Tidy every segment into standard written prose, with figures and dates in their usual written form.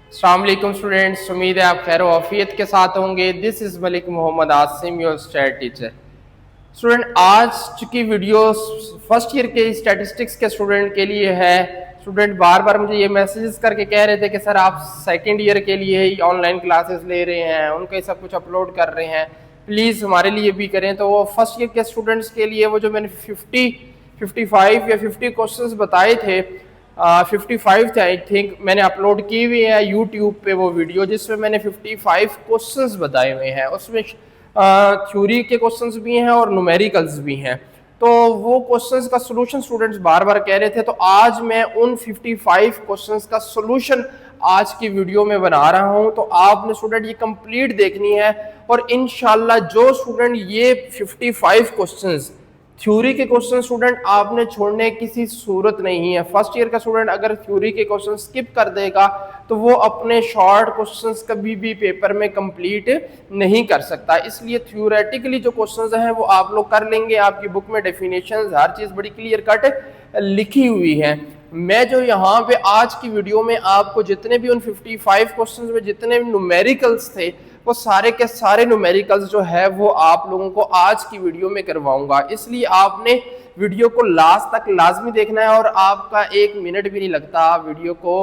अस्सलाम वालेकुम स्टूडेंट्स, उम्मीद है आप खैर वाफियत के साथ होंगे। This is Malik Mohammad Asim, your stat teacher. Student, आज की वीडियो फर्स्ट ईयर के स्टैटिस्टिक्स के स्टूडेंट के लिए है। स्टूडेंट बार बार मुझे ये मैसेजेस करके कह रहे थे कि सर आप सेकेंड ईयर के लिए ही ऑनलाइन क्लासेस ले रहे हैं, उनके सब कुछ अपलोड कर रहे हैं, प्लीज़ हमारे लिए भी करें। तो वो फर्स्ट ईयर के स्टूडेंट्स के लिए वो जो मैंने 55 या 50 क्वेश्चंस बताए थे, 55 थे आई थिंक, मैंने अपलोड की हुई है यूट्यूब पे वो वीडियो, जिसमें मैंने 55 क्वेश्चंस बताए हुए हैं। उसमें थ्योरी के क्वेश्चंस भी हैं और न्यूमेरिकल्स भी हैं। तो वो क्वेश्चंस का सोल्यूशन स्टूडेंट्स बार बार कह रहे थे, तो आज मैं उन 55 क्वेश्चंस का सोल्यूशन आज की वीडियो में बना रहा हूं। तो आपने स्टूडेंट ये कंप्लीट देखनी है, और इंशाल्लाह जो स्टूडेंट ये 55 क्वेश्चंस थ्योरी के क्वेश्चन स्टूडेंट आपने छोड़ने की सूरत नहीं है। फर्स्ट ईयर का स्टूडेंट अगर थ्योरी के क्वेश्चन स्किप कर देगा तो वो अपने शॉर्ट क्वेश्चंस कभी भी पेपर में कंप्लीट नहीं कर सकता। इसलिए थ्योरेटिकली जो क्वेश्चंस हैं वो आप लोग कर लेंगे। आपकी बुक में डेफिनेशंस हर चीज़ बड़ी क्लियर कट लिखी हुई है। मैं जो यहाँ पे आज की वीडियो में आपको जितने भी उन 55 क्वेश्चंस में जितने न्यूमेरिकल्स थे, वो सारे के सारे न्यूमेरिकल्स जो है वो आप लोगों को आज की वीडियो में करवाऊंगा। इसलिए आपने वीडियो को लास्ट तक लाजमी देखना है, और आपका 1 मिनट भी नहीं लगता। आप वीडियो को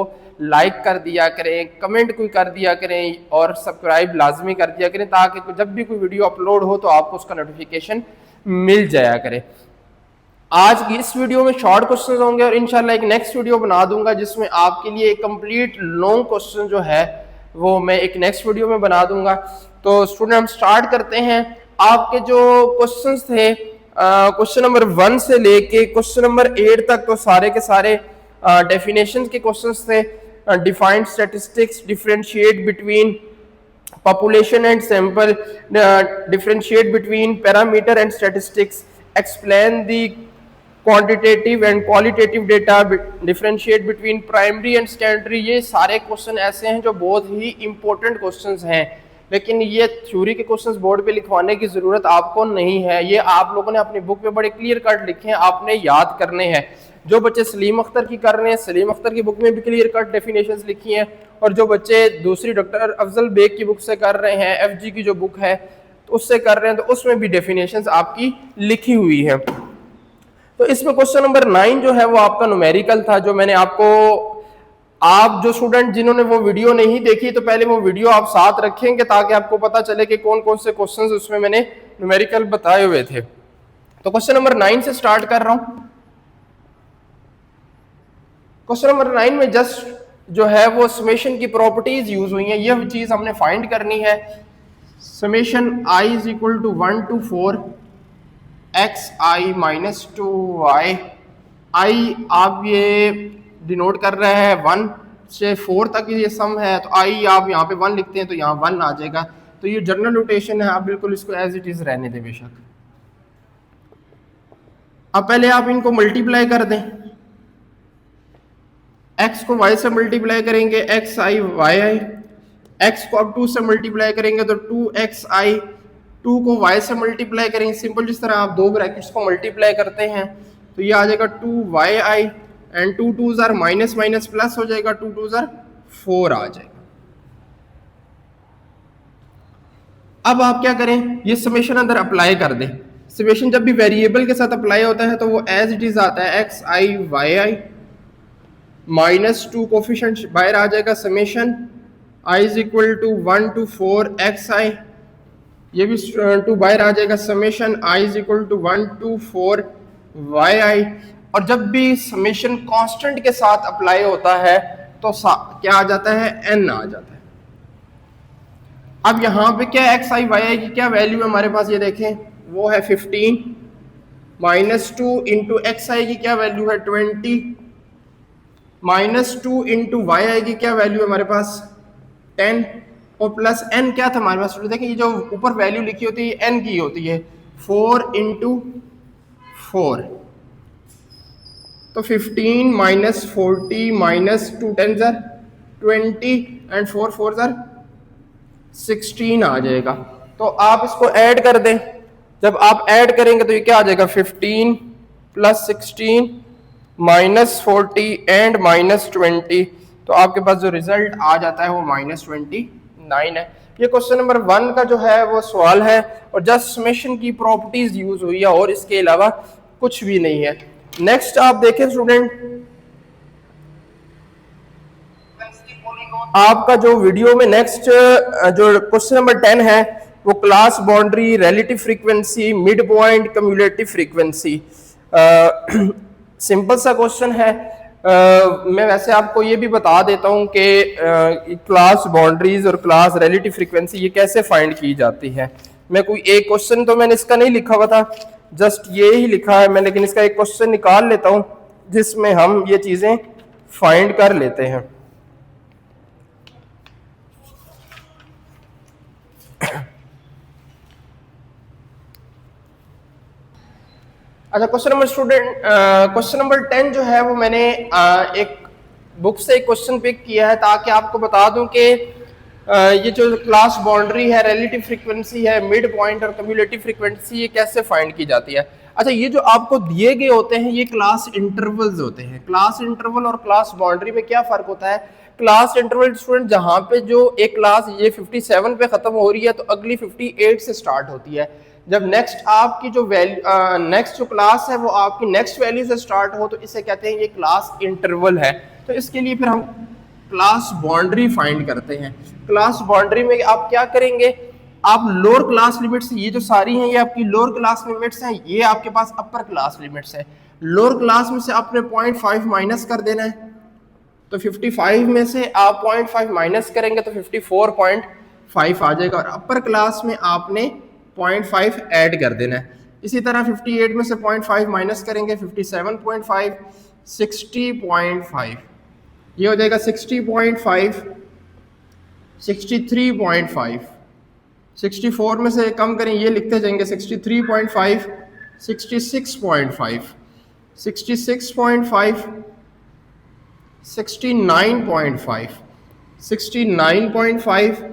लाइक कर दिया करें, कमेंट कोई कर दिया करें, और सब्सक्राइब लाजमी कर दिया करें, ताकि जब भी कोई वीडियो अपलोड हो तो आपको उसका नोटिफिकेशन मिल जाया करे। आज की इस वीडियो में शॉर्ट क्वेश्चंस होंगे, और इंशाल्लाह एक नेक्स्ट वीडियो बना दूंगा जिसमें आपके लिए एक कंप्लीट लॉन्ग क्वेश्चन जो है वो मैं एक नेक्स्ट वीडियो में बना दूंगा। तो स्टूडेंट हम स्टार्ट करते हैं। आपके जो क्वेश्चंस थे क्वेश्चन नंबर 1 से लेके क्वेश्चन नंबर 8 तक, तो सारे के सारे डेफिनेशन के क्वेश्चंस थे। Defined statistics, differentiate between population and sample, differentiate between parameter and statistics, explain the quantitative and qualitative data, differentiate between primary and secondary। ये सारे क्वेश्चन ऐसे हैं जो बहुत ही इंपॉर्टेंट क्वेश्चंस हैं, लेकिन ये थ्योरी के क्वेश्चंस बोर्ड पे लिखवाने की जरूरत आपको नहीं है। ये आप लोगों ने अपनी बुक पे बड़े क्लियर कट लिखे हैं, आपने याद करने हैं। जो बच्चे सलीम अख्तर की कर रहे हैं, सलीम अख्तर की बुक में भी क्लियर कट डेफिनेशंस लिखी हैं, और जो बच्चे दूसरी डॉक्टर अफजल बेग की बुक से कर रहे हैं, एफजी की जो बुक है तो उससे कर रहे हैं, तो उसमें भी डेफिनेशंस आपकी लिखी हुई है। तो इसमें क्वेश्चन नंबर 9 जो है वो आपका न्यूमेरिकल था, जो मैंने आपको, आप जो स्टूडेंट जिन्होंने वो वीडियो नहीं देखी, तो पहले वो वीडियो आप साथ रखेंगे ताकि आपको पता चले कि कौन कौन से क्वेश्चंस उसमें मैंने न्यूमेरिकल बताए हुए थे। तो क्वेश्चन नंबर 9 से स्टार्ट कर रहा हूं। क्वेश्चन नंबर 9 में जस्ट जो है वो समेशन की प्रॉपर्टीज यूज हुई हैं, यह चीज हमने फाइंड करनी है। Summation i is equal to 1 to 4 x i minus 2y। I आप ये डिनोट कर रहे हैं 1 से 4 तक ये सम है, तो आई आप यहाँ पे 1 लिखते हैं तो यहाँ 1 आ जाएगा। तो ये जनरल नोटेशन है, आप बिल्कुल इसको एज इट इज रहने दें बेशक। अब पहले आप इनको मल्टीप्लाई कर दें। x को y से मल्टीप्लाई करेंगे एक्स आई वाई आई, एक्स को अब 2 से मल्टीप्लाई करेंगे तो 2xi, 2 को y से मल्टीप्लाई करेंगे, सिंपल जिस तरह आप दो ब्रैकेट्स को मल्टीप्लाई करते हैं तो ये आ जाएगा 2yi, and 2 2s are minus minus plus हो जाएगा, 2 2s आर 4 आ जाएगा। अब आप क्या करें, ये समेशन अंदर अप्लाई कर दें। समेशन जब भी वेरिएबल के साथ अप्लाई होता है तो वो एज इट इज आता है xi yi -2 कोफिशिएंट बाहर आ जाएगा, summation i is equal to 1 to 4 xi, ये भी 2 बाहर आ जाएगा, summation i is equal to 1 to 4 yi। और जब भी समेशन कांस्टेंट के साथ अप्लाई होता है तो क्या आ जाता है, n आ जाता है। अब यहाँ पे क्या xi yi की क्या वैल्यू है हमारे पास, ये देखें वो है 15, -2 इंटू xi की क्या वैल्यू है 20, -2 इंटू वाई की क्या वैल्यू है हमारे पास 10, और प्लस n क्या था हमारे पास, देखिए ये जो ऊपर वैल्यू लिखी होती है n की होती है 4 इंटू 4, तो 15 माइनस 40 माइनस 2 10 20 एंड 4 4 16 आ जाएगा। तो आप इसको ऐड कर दें, जब आप ऐड करेंगे तो ये क्या आ जाएगा 15 प्लस 16 -40 एंड -20, तो आपके पास जो रिजल्ट आ जाता है वो -29 है। ये क्वेश्चन नंबर 1 का जो है वो सवाल है और जस्ट समेशन की प्रॉपर्टीज यूज हुई है और इसके अलावा कुछ भी नहीं है। नेक्स्ट आप देखें स्टूडेंट, आपका जो वीडियो में नेक्स्ट जो क्वेश्चन नंबर 10 है वो class boundary, relative frequency, mid point, cumulative frequency. Simple सा क्वेश्चन है। मैं वैसे आपको ये भी बता देता हूं कि क्लास बाउंड्रीज और क्लास रिलेटिव फ्रीक्वेंसी ये कैसे फाइंड की जाती है। मैं कोई एक क्वेश्चन तो मैंने इसका नहीं लिखा हुआ था, जस्ट ये ही लिखा है मैं, लेकिन इसका एक क्वेश्चन निकाल लेता हूं जिसमें हम ये चीजें फाइंड कर लेते हैं। अच्छा, क्वेश्चन नंबर 10 जो है वो मैंने एक बुक से एक क्वेश्चन पिक किया है ताकि आपको बता दूं कि ये जो क्लास बाउंड्री है, रिलेटिव फ्रीक्वेंसी है, मिड पॉइंट और क्यूमुलेटिव फ्रीक्वेंसी ये कैसे फाइंड की जाती है। अच्छा, ये जो आपको दिए गए होते हैं ये क्लास इंटरवल्स होते हैं। क्लास इंटरवल और क्लास बाउंड्री में क्या फर्क होता है? क्लास इंटरवल स्टूडेंट जहां पे जो एक क्लास ये 57 पे खत्म हो रही है तो अगली 58 से स्टार्ट होती है। जब नेक्स्ट आपकी जो वैल्यू नेक्स्ट जो क्लास है वो आपकी नेक्स्ट वैल्यू से स्टार्ट हो तो इसे कहते हैं ये क्लास इंटरवल है। तो इसके लिए फिर हम क्लास बाउंड्री फाइंड करते हैं। क्लास बाउंड्री में आप क्या करेंगे, आप लोअर क्लास लिमिट्स, ये जो सारी हैं ये आपकी लोअर क्लास लिमिट्स हैं, ये आपके पास अपर क्लास लिमिट्स है। लोअर क्लास में से आपने 0.5 माइनस कर देना है, तो 55 में से आप 0.5 माइनस करेंगे तो 54.5 आ जाएगा, और अपर क्लास में आपने 0.5 ऐड कर देना है। इसी तरह 58 में से 0.5 माइनस करेंगे 57.5, 60.5, ये हो जाएगा 60.5, 63.5, 64 में से कम करें, ये लिखते जाएंगे 63.5, 66.5, 66.5, 69.5, 69.5।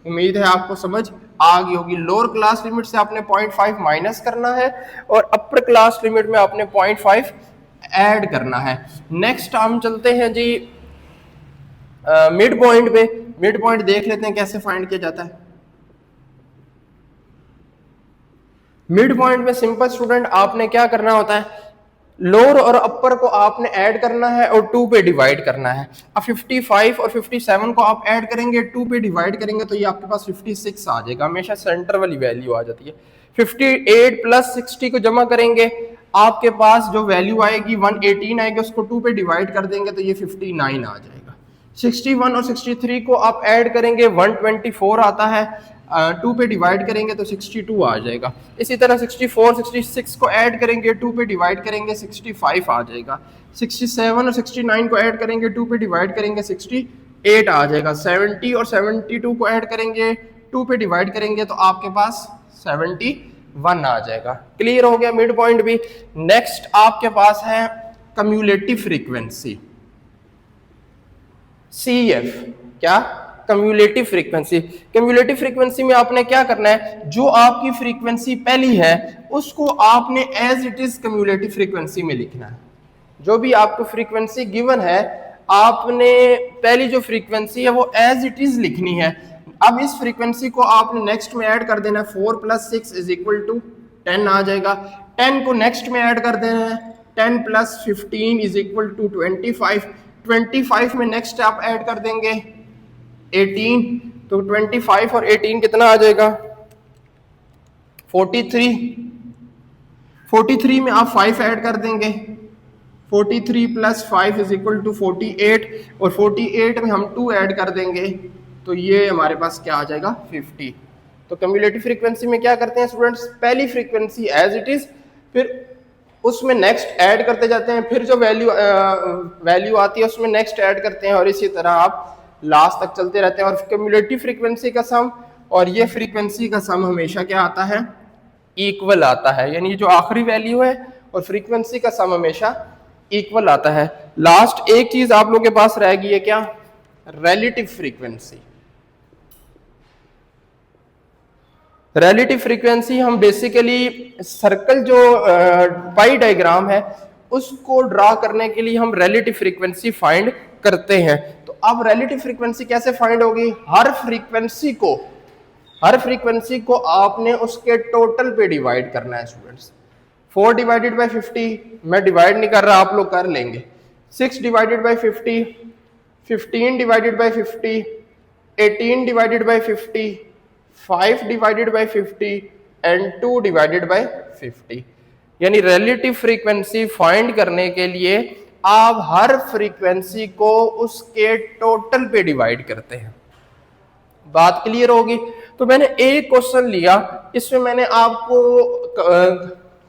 उम्मीद है आपको समझ आ गई होगी। लोअर क्लास लिमिट से आपने 0.5 माइनस करना है और अपर क्लास लिमिट में आपने 0.5 ऐड करना है। नेक्स्ट हम चलते हैं जी मिड पॉइंट पे। मिड पॉइंट देख लेते हैं कैसे फाइंड किया जाता है। मिड पॉइंट में सिंपल स्टूडेंट आपने क्या करना होता है, लोअर और अपर को आपने ऐड करना है और 2 पे डिवाइड करना है। अब 55 और 57 को आप ऐड करेंगे, 2 पे डिवाइड करेंगे तो ये आपके पास 56 आ जाएगा। हमेशा सेंटर वाली वैल्यू आ जाती है। 58 प्लस 60 को जमा करेंगे, आपके पास जो वैल्यू आएगी 118 आएगी, उसको 2 पे डिवाइड कर देंगे तो ये 59 आ जाएगा। 61 और 63 को आप ऐड करेंगे, 124 आता है, 2 पे डिवाइड करेंगे तो 62 आ जाएगा। इसी तरह 64, 66 को ऐड करेंगे, 2 पे डिवाइड करेंगे 65 आ जाएगा। 67 और 69 को ऐड करेंगे, 2 पे डिवाइड करेंगे 68 आ जाएगा। 70 और 72 को ऐड करेंगे, 2 पे डिवाइड करेंगे तो आपके पास 71 आ जाएगा। क्लियर हो गया मिड पॉइंट भी। नेक्स्ट आपके पास है कम्युलेटिव फ्रीक्वेंसी, CF। क्या? Cumulative frequency. कम्युलेटिव फ्रीक्वेंसी में आपने क्या करना है, जो आपकी फ्रीक्वेंसी पहली है उसको आपने as it is cumulative frequency में लिखना है। जो भी आपको फ्रीक्वेंसी गिवन है आपने पहली जो फ्रीक्वेंसी है वो एज इट इज लिखनी है। अब इस फ्रीक्वेंसी को आपने नेक्स्ट में ऐड कर देना है। 4 + 6 = 10 आ जाएगा। 10 को नेक्स्ट में ऐड कर देना है, 10 + 15 = 25। 25 में नेक्स्ट आप ऐड कर देंगे 18, तो 25 और 18 कितना आ जाएगा? 43। 43 में आप 5 ऐड कर देंगे, 43 + 5 = 48, और 48 में हम 2 ऐड कर देंगे तो ये हमारे पास क्या आ जाएगा? 50। तो कम्युलेटिव फ्रीक्वेंसी में क्या करते हैं स्टूडेंट्स, पहली फ्रीक्वेंसी एज इट इज, फिर उसमें नेक्स्ट ऐड करते जाते हैं, फिर जो वैल्यू आती है उसमें नेक्स्ट ऐड करते हैं, और इसी तरह आप लास्ट तक चलते रहते हैं। और कम्युलेटिव फ्रीक्वेंसी का सम और ये फ्रीक्वेंसी का सम हमेशा क्या आता है? इक्वल आता है। यानी जो आखिरी वैल्यू है और फ्रीक्वेंसी का सम हमेशा इक्वल आता है। लास्ट एक चीज आप लोगों के पास रह गई है, क्या? Relative frequency. रिलेटिव फ्रीक्वेंसी हम बेसिकली सर्कल जो पाई डायग्राम है उसको ड्रा करने के लिए हम रिलेटिव फ्रीक्वेंसी फाइंड करते हैं। तो अब रिलेटिव फ्रीक्वेंसी कैसे फाइंड होगी? हर फ्रीक्वेंसी को आपने उसके टोटल पे डिवाइड करना है स्टूडेंट्स। 4 डिवाइडेड बाई 50, मैं डिवाइड नहीं कर रहा, आप लोग कर लेंगे। 6 divided by 50, 15 divided by 50, 18 divided by 50, 5 divided by 50 and 2 divided by 50। यानी रिलेटिव फ्रीक्वेंसी फाइंड करने के लिए आप हर फ्रीक्वेंसी को उसके टोटल पे डिवाइड करते हैं। बात क्लियर होगी? तो मैंने एक क्वेश्चन लिया, इसमें मैंने आपको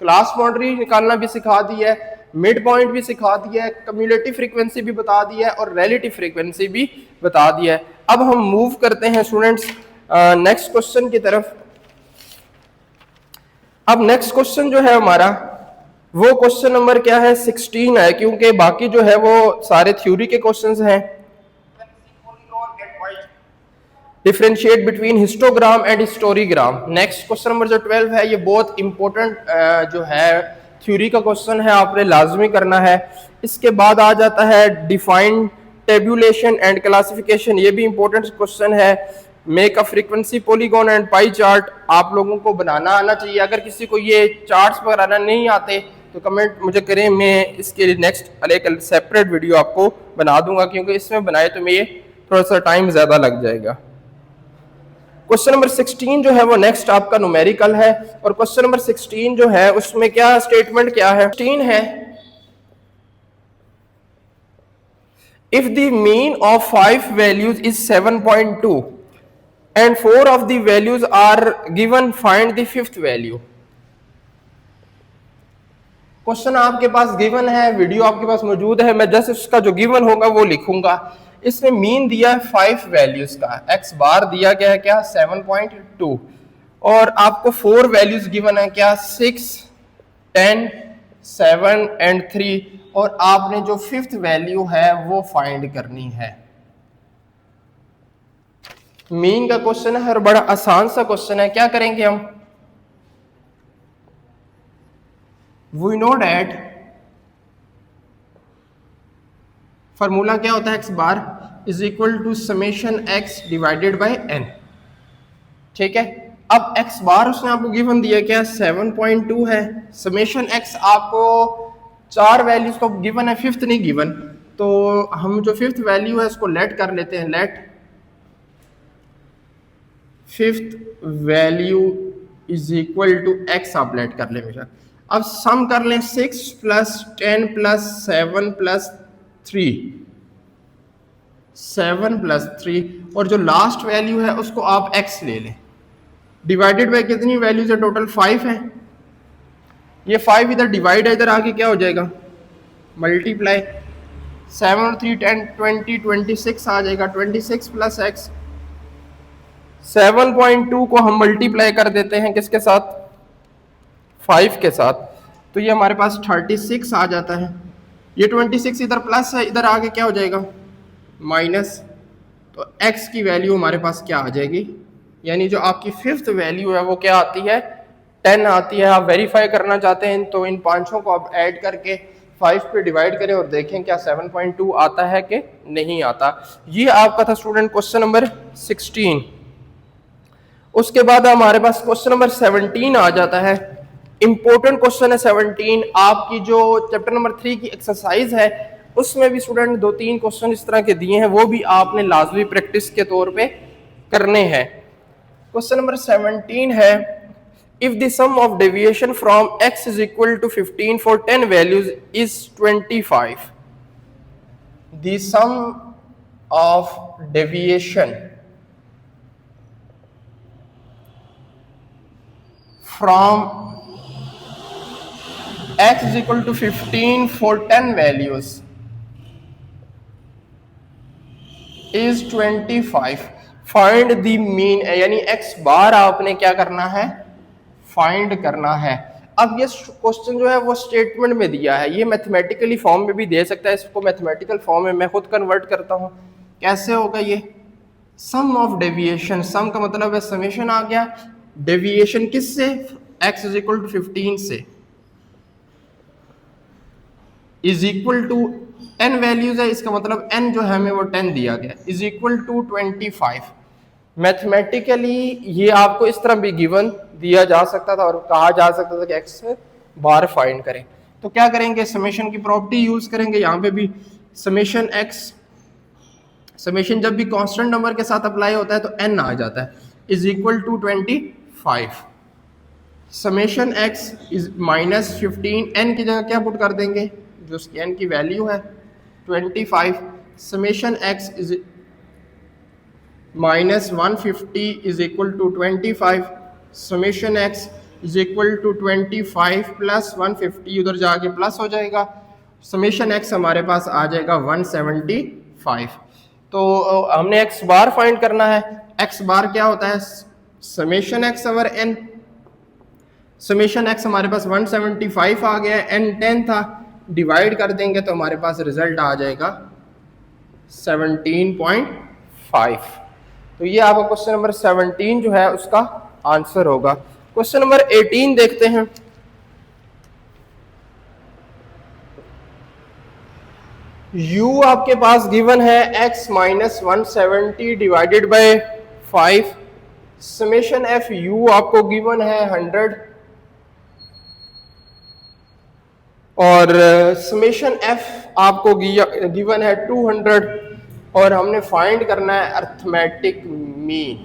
क्लास बाउंड्री निकालना भी सिखा दिया है, मिड पॉइंट भी सिखा दिया है, कम्युलेटिव फ्रीक्वेंसी भी बता दिया है और रिलेटिव फ्रीक्वेंसी भी बता दिया है। अब हम मूव करते हैं स्टूडेंट्स नेक्स्ट क्वेश्चन की तरफ। अब नेक्स्ट क्वेश्चन जो है हमारा वो क्वेश्चन नंबर क्या है? 16 है, क्योंकि बाकी जो है वो सारे थ्योरी के क्वेश्चंस हैं। Differentiate between histogram and historigram. Next question number जो 12 है, ये बहुत इंपॉर्टेंट जो है थ्योरी का क्वेश्चन है, आपने लाजमी करना है। इसके बाद आ जाता है डिफाइन टेबुलेशन एंड क्लासिफिकेशन, ये भी इंपॉर्टेंट क्वेश्चन है। Make a frequency polygon and pie chart, आप लोगों को बनाना आना चाहिए। अगर किसी को ये चार्ट्स बनाना नहीं आते तो कमेंट मुझे करें, मैं इसके लिए नेक्स्ट एक सेपरेट वीडियो आपको बना दूंगा, क्योंकि इसमें बनाए तो मैं थोड़ा सा टाइम ज्यादा लग जाएगा। क्वेश्चन नंबर 16 जो है वो नेक्स्ट आपका न्यूमेरिकल है, और क्वेश्चन नंबर 16 जो है उसमें क्या स्टेटमेंट क्या है? 16 है, if the mean of 5 values is 7.2 and 4 of the values are given, find the 5th value। Question आपके पास गिवन है, वीडियो आपके पास मौजूद है, मैं जस्ट उसका जो गिवन होगा वो लिखूंगा। इसमें मीन दिया है 5 वैल्यूज का, एक्स बार दिया गया है क्या? 7.2, और आपको 4 वैल्यूज गिवन है क्या? 6, 10, 7 एंड 3, और आपने जो 5th वैल्यू है वो फाइंड करनी है। मीन का क्वेश्चन है और बड़ा आसान सा क्वेश्चन है। क्या करेंगे हम? वी नो डैट फॉर्मूला क्या होता है? X bar is equal to summation x divided by n. ठीक है, अब एक्स बार उसने आपको गिवन दिया क्या? 7.2 है। समेशन एक्स आपको 4 वैल्यूज को गिवन है, 5th नहीं गिवन, तो हम जो 5th वैल्यू है उसको लेट कर लेते हैं। Let 5th value is equal to x, आप लेट कर ले मेरा। अब सम कर लें, 6 प्लस 10 प्लस 7 प्लस 3, 7 प्लस 3, और जो लास्ट वैल्यू है उसको आप x ले लें। डिवाइडेड बाय कितनी वैल्यूज है? टोटल 5 है। ये 5 इधर डिवाइड है, इधर आके क्या हो जाएगा? मल्टीप्लाई। 7 और 3 10 20 26 आ जाएगा। 26 प्लस एक्स, 7.2 को हम मल्टीप्लाई कर देते हैं किसके साथ? 5 के साथ, तो ये हमारे पास 36 आ जाता है। ये 26 इधर प्लस है, इधर आगे क्या हो जाएगा? माइनस। तो x की वैल्यू हमारे पास क्या आ जाएगी? यानी जो आपकी 5th वैल्यू है वो क्या आती है? 10 आती है। आप वेरीफाई करना चाहते हैं तो इन पांचों को आप ऐड करके 5 पे डिवाइड करें और देखें क्या 7.2 आता है कि नहीं आता। ये आपका था स्टूडेंट क्वेश्चन नंबर 16। उसके बाद हमारे पास क्वेश्चन नंबर 17 आ जाता है। इंपॉर्टेंट क्वेश्चन है 17। आपकी जो चैप्टर नंबर 3 की एक्सरसाइज है उसमें भी स्टूडेंट 2-3 क्वेश्चन इस तरह के दिए हैं, वो भी आपने लाजमी प्रैक्टिस के तौर पे करने हैं। क्वेश्चन नंबर 17 है, if the sum of deviation from x is equal to 15 for 10 values is 25, the sum of deviation from x is equal to 15 for 10 values is 25, find the mean, यानी x बार आपने क्या करना है? Find करना है। अब ये क्वेश्चन जो है वो स्टेटमेंट में दिया है, ये मैथमेटिकली फॉर्म में भी दे सकता है, इसको मैथमेटिकल फॉर्म में मैं खुद कन्वर्ट करता हूँ। कैसे होगा ये? सम ऑफ डेविएशन, सम का मतलब है समेशन आ गया, डेविएशन किससे? x इज इक्वल टू 15 से, इज इक्वल टू 10 वैल्यूज है, इसका मतलब n जो है हमें वो 10 दिया गया, इज इक्वल टू 25। मैथमेटिकली ये आपको इस तरह भी गिवन दिया जा सकता था और कहा जा सकता था कि एक्स बार फाइंड करें। तो क्या करेंगे, समेशन की प्रॉपर्टी यूज करेंगे। यहाँ पे भी समेशन एक्स, समेशन जब भी कांस्टेंट नंबर के साथ अप्लाई होता है तो n आ जाता है, is equal to 25। Summation x is minus 15, n की जगह क्या पुट कर देंगे, जो उसकी n की वैल्यू है 25। Summation x is minus 150 is equal to 25। Summation x is equal to 25 plus 150, उधर जाके प्लस हो जाएगा, समेशन एक्स हमारे पास आ जाएगा 175। तो हमने एक्स बार फाइंड करना है। एक्स बार क्या होता है, summation x over n. Summation x हमारे पास 175 आ गया, एन 10 था, डिवाइड कर देंगे तो हमारे पास रिजल्ट आ जाएगा 17.5। तो ये आपका क्वेश्चन नंबर 17 जो है उसका आंसर होगा। क्वेश्चन नंबर 18 देखते हैं। u आपके पास गिवन है x minus 170 divided by 5। Summation F u आपको गिवन है 100 और समेशन एफ आपको गिवन है 200 और हमने फाइंड करना है अर्थमेटिक मीन।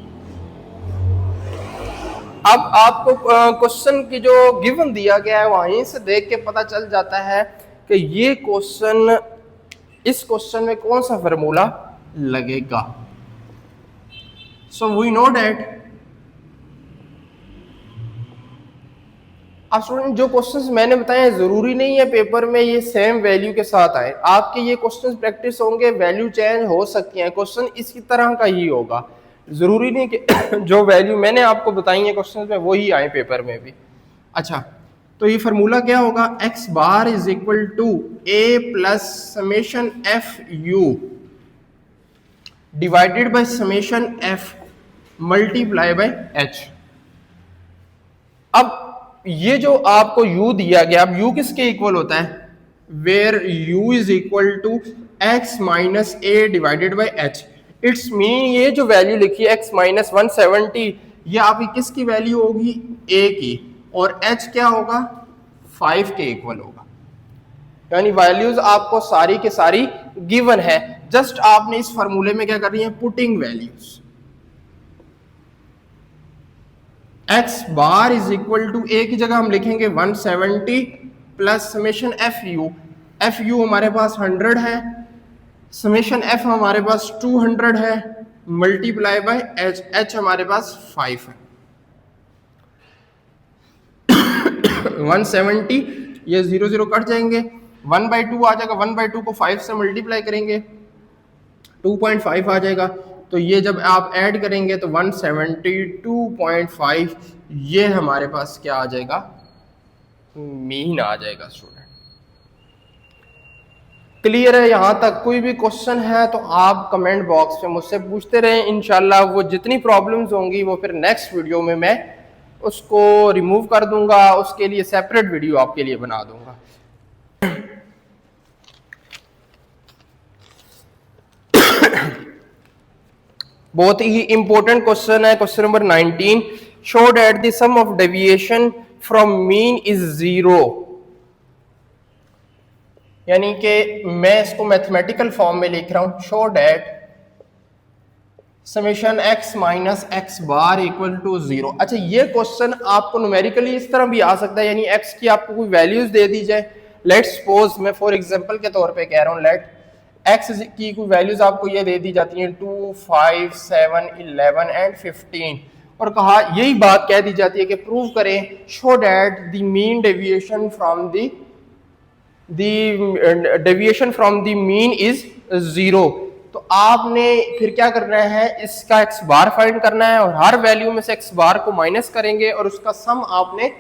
अब आपको क्वेश्चन की जो गिवन दिया गया है वहीं से देख के पता चल जाता है कि ये क्वेश्चन, इस क्वेश्चन में कौन सा फार्मूला लगेगा। सो वी नो दैट अब स्टूडेंट जो क्वेश्चंस मैंने बताए जरूरी नहीं है पेपर में ये सेम वैल्यू के साथ आए, आपके ये क्वेश्चंस प्रैक्टिस होंगे, वैल्यू चेंज हो सकती है, क्वेश्चन इसी तरह का ही होगा, जरूरी नहीं कि जो वैल्यू मैंने आपको बताई है क्वेश्चन में वही आए पेपर में भी। अच्छा, तो ये फार्मूला क्या होगा, x bar is equal to a plus summation f u divided by summation f multiply by h. अब ये जो आपको u दिया गया, अब u किसके इक्वल होता है, where u is equal to x minus a divided by h. It's mean ये जो वैल्यू लिखी है x माइनस 170, ये आपकी किसकी वैल्यू होगी, a की, और h क्या होगा, 5 के इक्वल होगा। यानी वैल्यूज आपको सारी के सारी गिवन है, जस्ट आपने इस फार्मूले में क्या कर रही है, putting values. x bar is equal to a की जगह हम लिखेंगे 170 प्लस समेशन एफ यू हमारे पास 100 है, समेशन f हमारे पास 200 है, मल्टीप्लाई बाय h हमारे पास 5 है। 170 ये 0 0 कट जाएंगे, 1/2 आ जाएगा, 1/2 को 5 से मल्टीप्लाई करेंगे 2.5 आ जाएगा। तो ये जब आप ऐड करेंगे तो 172.5 ये हमारे पास क्या आ जाएगा, मीन आ जाएगा। स्टूडेंट क्लियर है यहाँ तक? कोई भी क्वेश्चन है तो आप कमेंट बॉक्स में मुझसे पूछते रहें, इंशाल्लाह वो जितनी प्रॉब्लम्स होंगी वो फिर नेक्स्ट वीडियो में मैं उसको रिमूव कर दूंगा, उसके लिए सेपरेट वीडियो आपके लिए बना दूंगा। बहुत ही इंपॉर्टेंट क्वेश्चन है, question number 19। Show that the sum of deviation from mean is 0। यानी कि मैं इसको मैथमेटिकल फॉर्म में लिख रहा हूं, show that summation x minus x bar equal to 0। अच्छा, ये क्वेश्चन आपको न्यूमेरिकली इस तरह भी आ सकता है, यानी x की आपको कोई वैल्यूज दे दी जाए, लेट्स सपोज मैं फॉर एग्जांपल के तौर पे कह रहा हूं, लेट x की कोई वैल्यूज आपको ये दे दी जाती हैं 2, 5, 7, 11 एंड 15 और कहा यही बात कह दी जाती है कि प्रूव करें show that the mean deviation from the deviation from the mean is 0। तो आपने फिर क्या करना है, इसका x बार फाइंड करना है और हर वैल्यू में से x बार को माइनस करेंगे और उसका सम आपने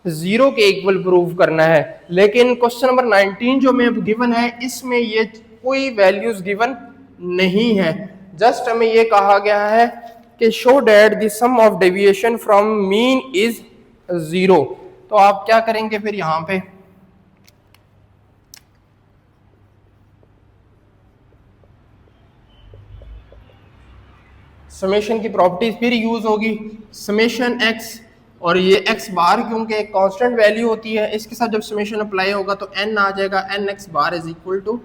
0 के इक्वल प्रूव करना है। लेकिन क्वेश्चन नंबर 19 जो में गिवन है इसमें ये कोई वैल्यूज गिवन नहीं है, जस्ट हमें ये कहा गया है कि show that the sum of deviation from mean is 0। तो आप क्या करेंगे फिर यहाँ पे, समेशन की प्रॉपर्टीज फिर यूज होगी, समेशन एक्स, और ये एक्स बार क्योंकि एक कांस्टेंट वैल्यू होती है, इसके साथ जब समेशन अप्लाई होगा तो एन आ जाएगा, n x bar is equal to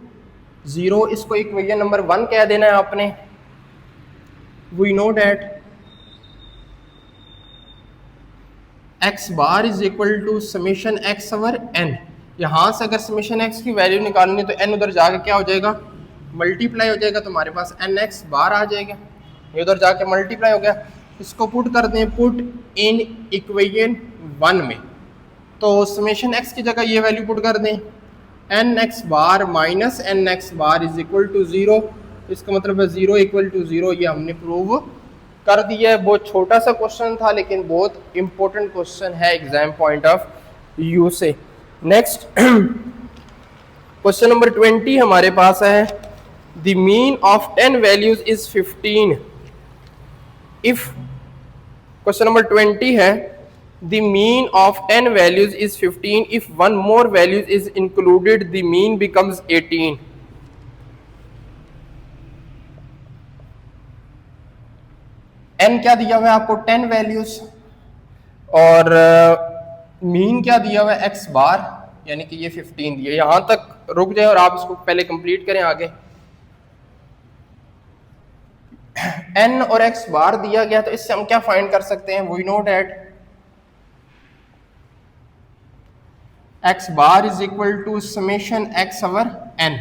0। इसको इक्वेशन नंबर 1 कह देना है आपने। We know that x bar is equal to summation x over n. यहाँ से अगर समेशन एक्स की वैल्यू निकालनी है तो एन उधर जाके क्या हो जाएगा, मल्टीप्लाई हो जाएगा, तो हमारे पास एन एक्स बार आ जाएगा, ये उधर जाके मल्टीप्लाई हो गया। इसको पुट कर दें, पुट इन इक्वेशन 1 में, तो समेशन एक्स की जगह ये वैल्यू पुट कर दें, n x bar minus n x bar is equal to 0। इसका मतलब है 0 इक्वल टू 0, ये हमने प्रूव कर दिया है। बहुत छोटा सा क्वेश्चन था लेकिन बहुत इंपॉर्टेंट क्वेश्चन है एग्जाम पॉइंट ऑफ व्यू से। नेक्स्ट क्वेश्चन नंबर 20 हमारे पास है, the mean of 10 values is 15 if, question number 20 है, the mean of 10 values is 15 if one more values is included the mean becomes 18। N क्या दिया हुआ है आपको, 10 वैल्यूज, और मीन क्या दिया हुआ है एक्स बार, यानी कि ये 15 दिया। यहां तक रुक जाए और आप इसको पहले कंप्लीट करें आगे। एन और एक्स बार दिया गया तो इससे हम क्या फाइंड कर सकते हैं, we know that x bar is equal to summation x over N.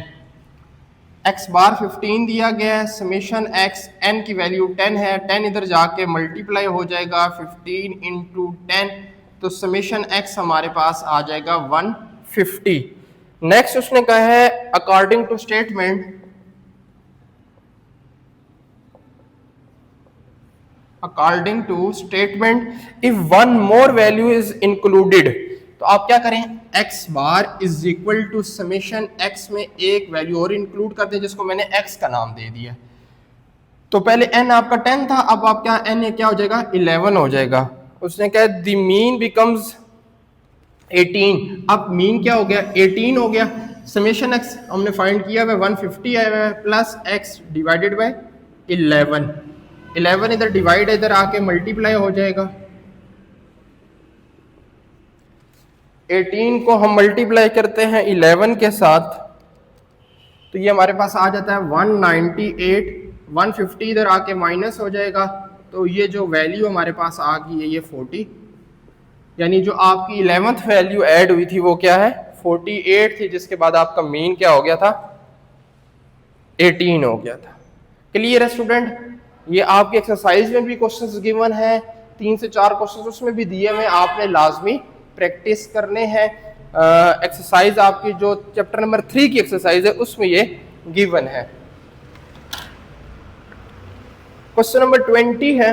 X bar 15 दिया गया है, समेशन एक्स, एन की वैल्यू 10 है, 10 इधर जाके मल्टीप्लाई हो जाएगा 15 इंटू 10, तो समेशन एक्स हमारे पास आ जाएगा 150। नेक्स्ट उसने कहा है according to statement, according to statement if one more value is included, तो आप क्या करें, x bar is equal to summation x में एक वैल्यू और इंक्लूड कर दें जिसको मैंने एक्स का नाम दे दिया। तो पहले एन आपका 10 था, अब आप क्या एन ये क्या हो जाएगा 11 हो जाएगा। उसने कहा द मीन बिकम्स 18, अब मीन क्या हो गया 18 हो गया। समेशन एक्स हमने फाइंड किया है 150 आया है, प्लस एक्स डिवाइडेड बाय 11, 11 इधर डिवाइड इधर आके मल्टीप्लाई हो जाएगा। 18 को हम मल्टीप्लाई करते हैं 11 के साथ तो ये हमारे पास आ जाता है 198, 150 इधर आके माइनस हो जाएगा, तो ये जो वैल्यू हमारे पास आ गई है ये 40, यानी जो आपकी 11th वैल्यू ऐड हुई थी वो क्या है 48 थी, जिसके बाद आपका मीन क्या हो गया था 18 हो गया था। क्लियर है स्टूडेंट? ये आपकी एक्सरसाइज में भी क्वेश्चंस गिवन है, 3 से 4 क्वेश्चंस उसमें भी दिए हुए, आपने लाजमी प्रैक्टिस करने हैं। एक्सरसाइज आपकी जो चैप्टर नंबर 3 की एक्सरसाइज है उसमें ये गिवन है। क्वेश्चन नंबर 20 है,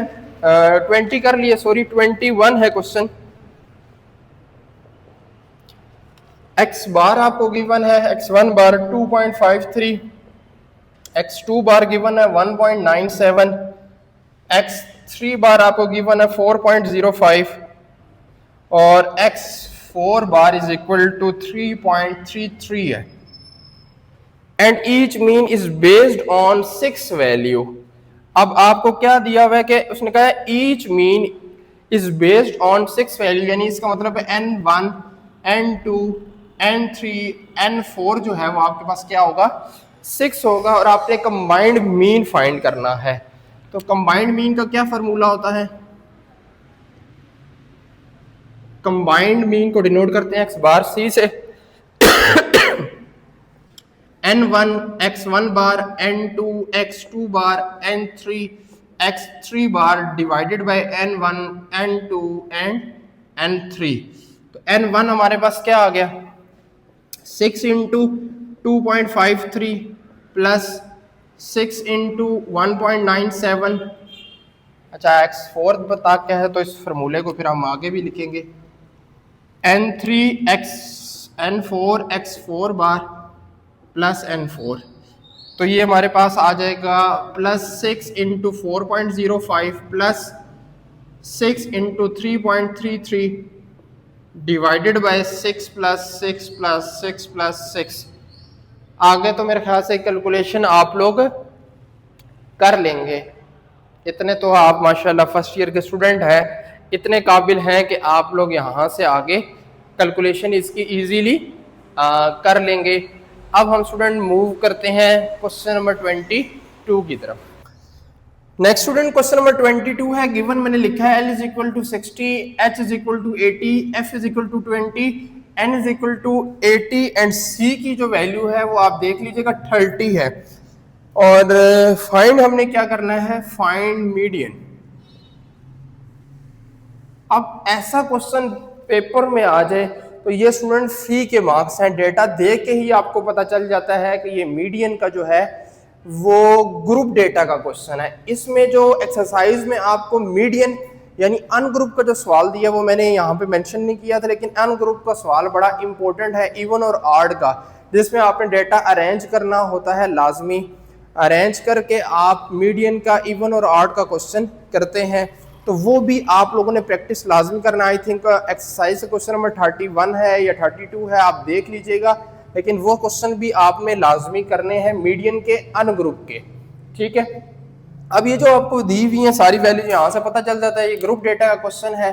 20 कर लिए, सॉरी 21 है क्वेश्चन। एक्स बार आपको गिवन है, x1 बार 2.53, x2 बार गिवन है 1.97, x3 बार आपको गिवन है 4.05 और x4 bar is equal to 3.33 है। And each mean is based on 6 value. अब आपको क्या दिया हुआ है कि उसने कहा है each mean is based on 6 value, यानी इसका मतलब है n1, n2, n3, n4 जो है वो आपके पास क्या होगा 6 होगा, और आपने कंबाइंड मीन फाइंड करना है। तो कंबाइंड मीन का क्या फार्मूला होता है, कंबाइंड मीन को डिनोट करते हैं x बार c से, n1 x1 bar, n2 x2 bar, n3 x3 bar divided by n1, n2 and n3। तो n1 हमारे पास क्या आ गया 6 इंटू 2.53 प्लस 6 इंटू 1.97। अच्छा x4 बता क्या है, तो इस फॉर्मूले को फिर हम आगे भी लिखेंगे, n3 n4 x4 बार प्लस n4, तो ये हमारे पास आ जाएगा plus 6 into 4.05 plus 6 into 3.33 divided by 6 plus 6 plus 6 plus 6। आगे तो मेरे ख्याल से कैलकुलेशन आप लोग कर लेंगे। इतने तो आप माशाल्लाह फर्स्ट ईयर के स्टूडेंट हैं, इतने काबिल हैं कि आप लोग यहाँ से आगे कैलकुलेशन इसकी इजीली कर लेंगे। अब हम स्टूडेंट मूव करते हैं क्वेश्चन नंबर 22 की तरफ। नेक्स्ट स्टूडेंट क्वेश्चन नंबर 22 है, गिवन मैंने लिखा है L is equal to 60, H is equal to 80, F is equal to 20, N is equal to 80 and C की जो वैल्यू है वो आप देख लीजिएगा 30 है। और फाइंड हमने क्या करना है, फाइंड मीडियन। अब ऐसा क्वेश्चन पेपर में आ जाए तो ये स्टूडेंट फ्री के मार्क्स हैं, डेटा देख के ही आपको पता चल जाता है कि ये मीडियन का जो है वो ग्रुप डेटा का क्वेश्चन है। इसमें जो एक्सरसाइज में आपको मीडियन यानी अन ग्रुप का जो सवाल दिया वो मैंने यहाँ पे मेंशन नहीं किया था, लेकिन अन ग्रुप का सवाल बड़ा इंपॉर्टेंट है इवन और ऑड का, जिसमें आपने डेटा अरेंज करना होता है लाजमी। अरेंज करके आप मीडियन का इवन और ऑड का क्वेश्चन करते हैं, तो वो भी आप लोगों ने प्रैक्टिस लाजमी करना। I think exercise question number 31 है या 32 है, आप देख लीजिएगा, लेकिन वो क्वेश्चन भी आपने लाजमी करने हैं मीडियन के अन ग्रुप के, ठीक है। अब ये जो आपको दी हुई है सारी वैल्यूज यहाँ से पता चल जाता है ये ग्रुप डेटा का क्वेश्चन है।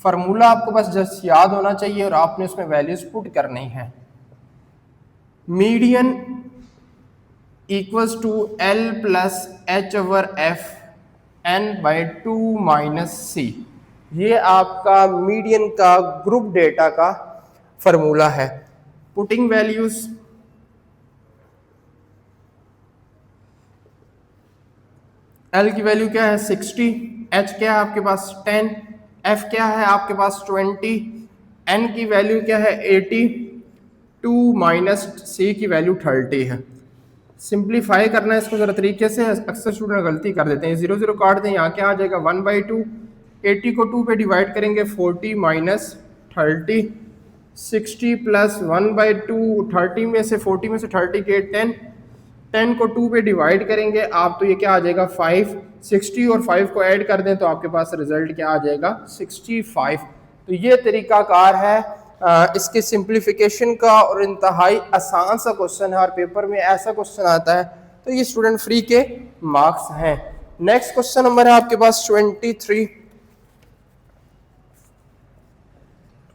फार्मूला आपको बस जस्ट याद होना चाहिए और आपने उसमें वैल्यूज पुट करनी है। Median equals to L plus H over F N/2 minus C, ये आपका मीडियन का ग्रुप डेटा का फार्मूला है। पुटिंग वैल्यूज L की वैल्यू क्या है 60, H क्या है आपके पास 10, F क्या है आपके पास 20, N की वैल्यू क्या है 80, 2 माइनस C की वैल्यू 30 है। सिंप्लीफाई करना है इसको जरा तरीके से, अक्सर स्टूडेंट गलती कर देते हैं, 0 0 काट दें, यहाँ क्या आ जाएगा 1/2, 80 को 2 पे डिवाइड करेंगे 40 माइनस 30, 60 प्लस 1/2, 30 में से 40 में से 30 के 10 को 2 पे डिवाइड करेंगे आप, तो ये क्या आ जाएगा 5, 60 और 5 को ऐड कर दें तो आपके पास रिजल्ट क्या आ जाएगा 65। तो ये तरीकाकार है इसके सिंप्लीफिकेशन का और इंतहाई आसान सा क्वेश्चन है, और पेपर में ऐसा क्वेश्चन आता है तो ये स्टूडेंट फ्री के मार्क्स हैं। नेक्स्ट क्वेश्चन नंबर है आपके पास 23।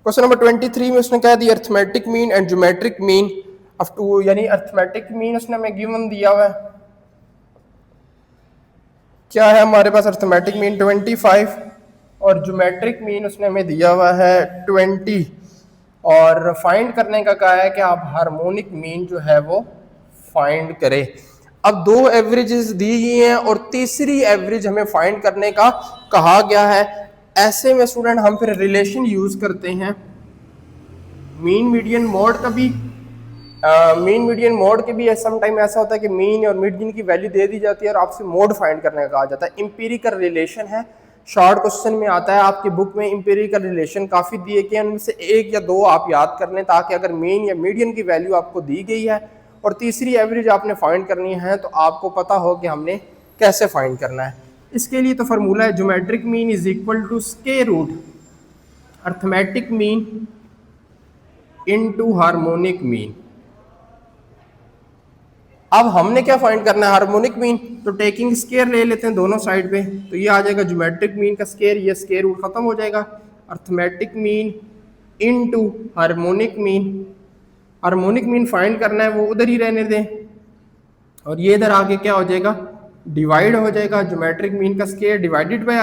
क्वेश्चन नंबर 23 में उसने कहा the arithmetic mean and geometric mean of two, यानी अर्थमेटिक मीन उसने हमें गिवन दिया हुआ है, क्या है हमारे पास अर्थमेटिक मीन 25 और ज्योमेट्रिक मीन उसने हमें दिया हुआ है 20, और फाइंड करने का कहा है कि आप हार्मोनिक मीन जो है वो फाइंड करें। अब दो एवरेजेस दी गई हैं और तीसरी एवरेज हमें फाइंड करने का कहा गया है। ऐसे में स्टूडेंट हम फिर रिलेशन यूज करते हैं मीन मीडियन मोड का भी। मीन मीडियन मोड के भी सम टाइम ऐसा होता है कि मीन और मीडियन की वैल्यू दे दी जाती है और आपसे मोड फाइंड करने का कहा जाता है। इंपीरिकल रिलेशन है, शॉर्ट क्वेश्चन में आता है आपकी बुक में, इंपीरिकल रिलेशन काफ़ी दिए गए हैं, उनमें से एक या दो आप याद कर लें, ताकि अगर मीन या मीडियन की वैल्यू आपको दी गई है और तीसरी एवरेज आपने फाइंड करनी है तो आपको पता हो कि हमने कैसे फाइंड करना है। इसके लिए तो फार्मूला है geometric mean is equal to square root arithmetic mean into harmonic mean. अब हमने क्या फाइंड करना है हार्मोनिक मीन, तो टेकिंग स्क्वायर ले लेते हैं दोनों साइड पे, तो ये आ जाएगा ज्योमेट्रिक मीन का स्क्वायर, ये स्क्वायर रूट खत्म हो जाएगा, arithmetic mean into harmonic mean. Harmonic mean find करना है वो उधर ही रहने दें, और ये इधर आगे क्या हो जाएगा डिवाइड हो जाएगा, ज्योमेट्रिक मीन का square divided bye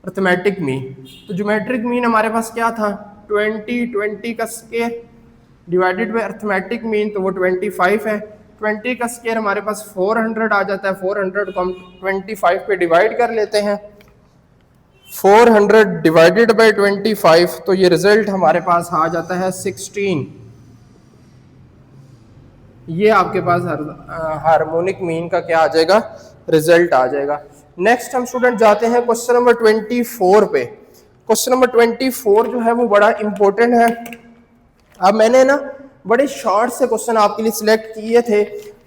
arithmetic mean. तो ज्योमेट्रिक मीन हमारे पास क्या था 20 का square divided bye arithmetic mean, तो वो 25 है। 20 का स्क्वायर हमारे पास 400 आ जाता है, 400 को हम 25 पे डिवाइड कर लेते हैं, 400 डिवाइडेड बाय 25, तो ये रिजल्ट हमारे पास आ जाता है 16। ये आपके पास हार्मोनिक मीन का क्या आ जाएगा रिजल्ट आ जाएगा। नेक्स्ट हम स्टूडेंट जाते हैं क्वेश्चन नंबर 24 पे। क्वेश्चन नंबर 24 जो है वो बड़ा इंपॉर्टेंट है। अब मैंने ना बड़े शॉर्ट से क्वेश्चन आपके लिए सिलेक्ट किए थे,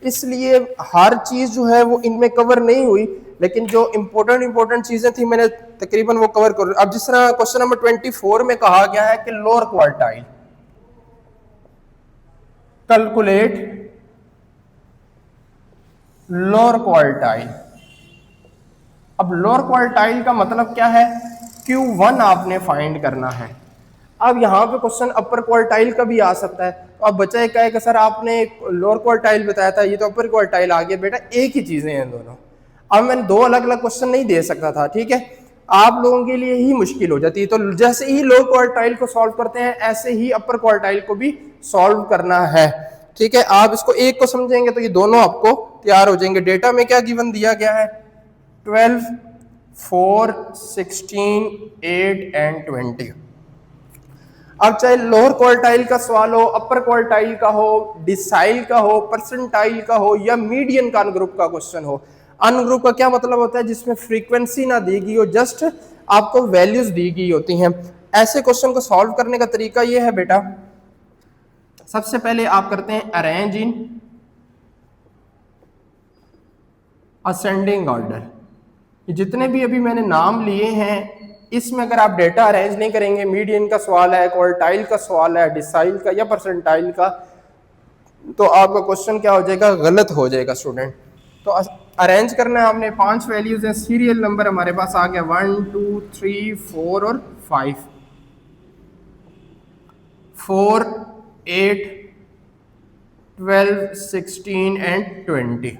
इसलिए हर चीज़ जो है वो इनमें कवर नहीं हुई, लेकिन जो इंपॉर्टेंट चीज़ें थी मैंने तकरीबन वो कवर कर। अब जिस तरह क्वेश्चन नंबर 24 में कहा गया है कि lower quartile calculate lower quartile, अब लोअर क्वार्टाइल का मतलब क्या है, Q1 आपने फाइंड करना है। अब यहाँ पे क्वेश्चन अपर क्वार्टाइल का भी आ सकता है, तो अब बच्चा एक कहेगा सर आपने लोअर क्वार्टाइल बताया था, ये तो अपर क्वार्टाइल आ गया। बेटा एक ही चीजें हैं दोनों, अब मैंने दो अलग अलग क्वेश्चन नहीं दे सकता था, ठीक है, आप लोगों के लिए ही मुश्किल हो जाती है। तो जैसे ही लोअर क्वार्टाइल को सॉल्व करते हैं ऐसे ही अपर क्वार्टाइल को भी सॉल्व करना है, ठीक है। आप इसको एक को समझेंगे तो ये दोनों आपको तैयार हो जाएंगे। डेटा में क्या गिवन दिया गया है, 12, 4, 16, 8 एंड 20। अब चाहे लोअर क्वार्टाइल का सवाल हो, अपर क्वार्टाइल का हो, डिसाइल का हो, परसेंटाइल का हो, या मीडियन का अनग्रुप का क्वेश्चन हो। अनग्रुप का क्या मतलब होता है, जिसमें फ्रीक्वेंसी ना दी गई हो, जस्ट आपको वैल्यूज दी गई होती हैं। ऐसे क्वेश्चन को सॉल्व करने का तरीका ये है बेटा, सबसे पहले आप करते हैं अरेंज इन असेंडिंग ऑर्डर। जितने भी अभी मैंने नाम लिए हैं इसमें अगर आप डेटा अरेंज नहीं करेंगे, मीडियन का सवाल है, क्वार्टाइल का सवाल है, डिसाइल का या परसेंटाइल का, तो आपका क्वेश्चन क्या हो जाएगा, गलत हो जाएगा स्टूडेंट। तो अरेंज करना है हमने, 5 वैल्यूज हैं, सीरियल नंबर हमारे पास आ गया 1, 2, 3, 4 और 5, 4, 8, 12, 16 एंड 20।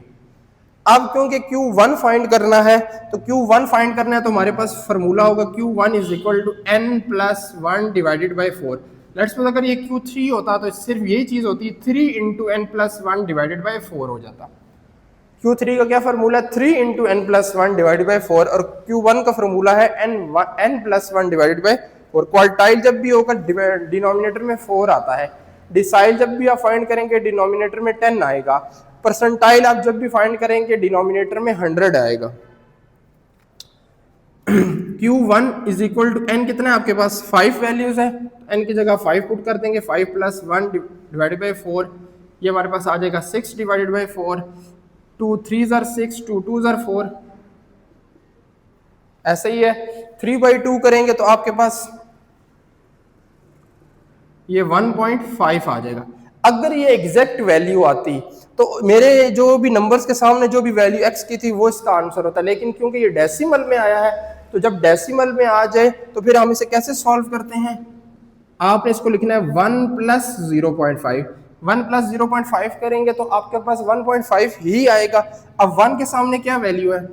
अब क्योंकि Q1 फाइंड करना है, तो Q1 फाइंड करना है तो हमारे पास फॉर्मूला होगा Q1 is equal to n+1 divided by 4। Let's suppose अगर ये Q3 होता तो सिर्फ यही चीज होती, 3 इंटू n+1 डिवाइडेड बाई 4 हो जाता। Q3 का क्या फॉर्मूला है, 3 इंटू n+1 डिवाइडेड बाई 4, और Q1 का फॉर्मूला है n+1 डिवाइडेड बाई 4। क्वार्टाइल जब भी होगा डिनोमिनेटर में 4 आता है, डिसाइल जब भी आप फाइंड करेंगे डिनोमिनेटर में 10 आएगा, परसेंटाइल आप जब भी फाइंड करेंगे डिनोमिनेटर में 100 आएगा। Q1 is equal to n कितना है आपके पास, 5 वैल्यूज है, n की जगह 5 पुट कर देंगे, 5+1 डिवाइडेड बाई 4, ये हमारे पास आ जाएगा 6 डिवाइडेड बाई 4, 2 3 are 6, 2 2 are 4, ऐसे ही है। 3/2 करेंगे तो आपके पास ये 1.5 आ जाएगा। अगर ये एग्जैक्ट वैल्यू आती तो मेरे जो भी नंबर्स के सामने जो भी वैल्यू x की थी वो इसका आंसर होता, लेकिन क्योंकि ये डेसिमल में आया है तो जब डेसिमल में आ जाए तो फिर हम इसे कैसे सॉल्व करते हैं, आपने इसको लिखना है 1+0.5। 1+0.5 करेंगे तो आपके पास 1.5 ही आएगा। अब 1 के सामने क्या वैल्यू है,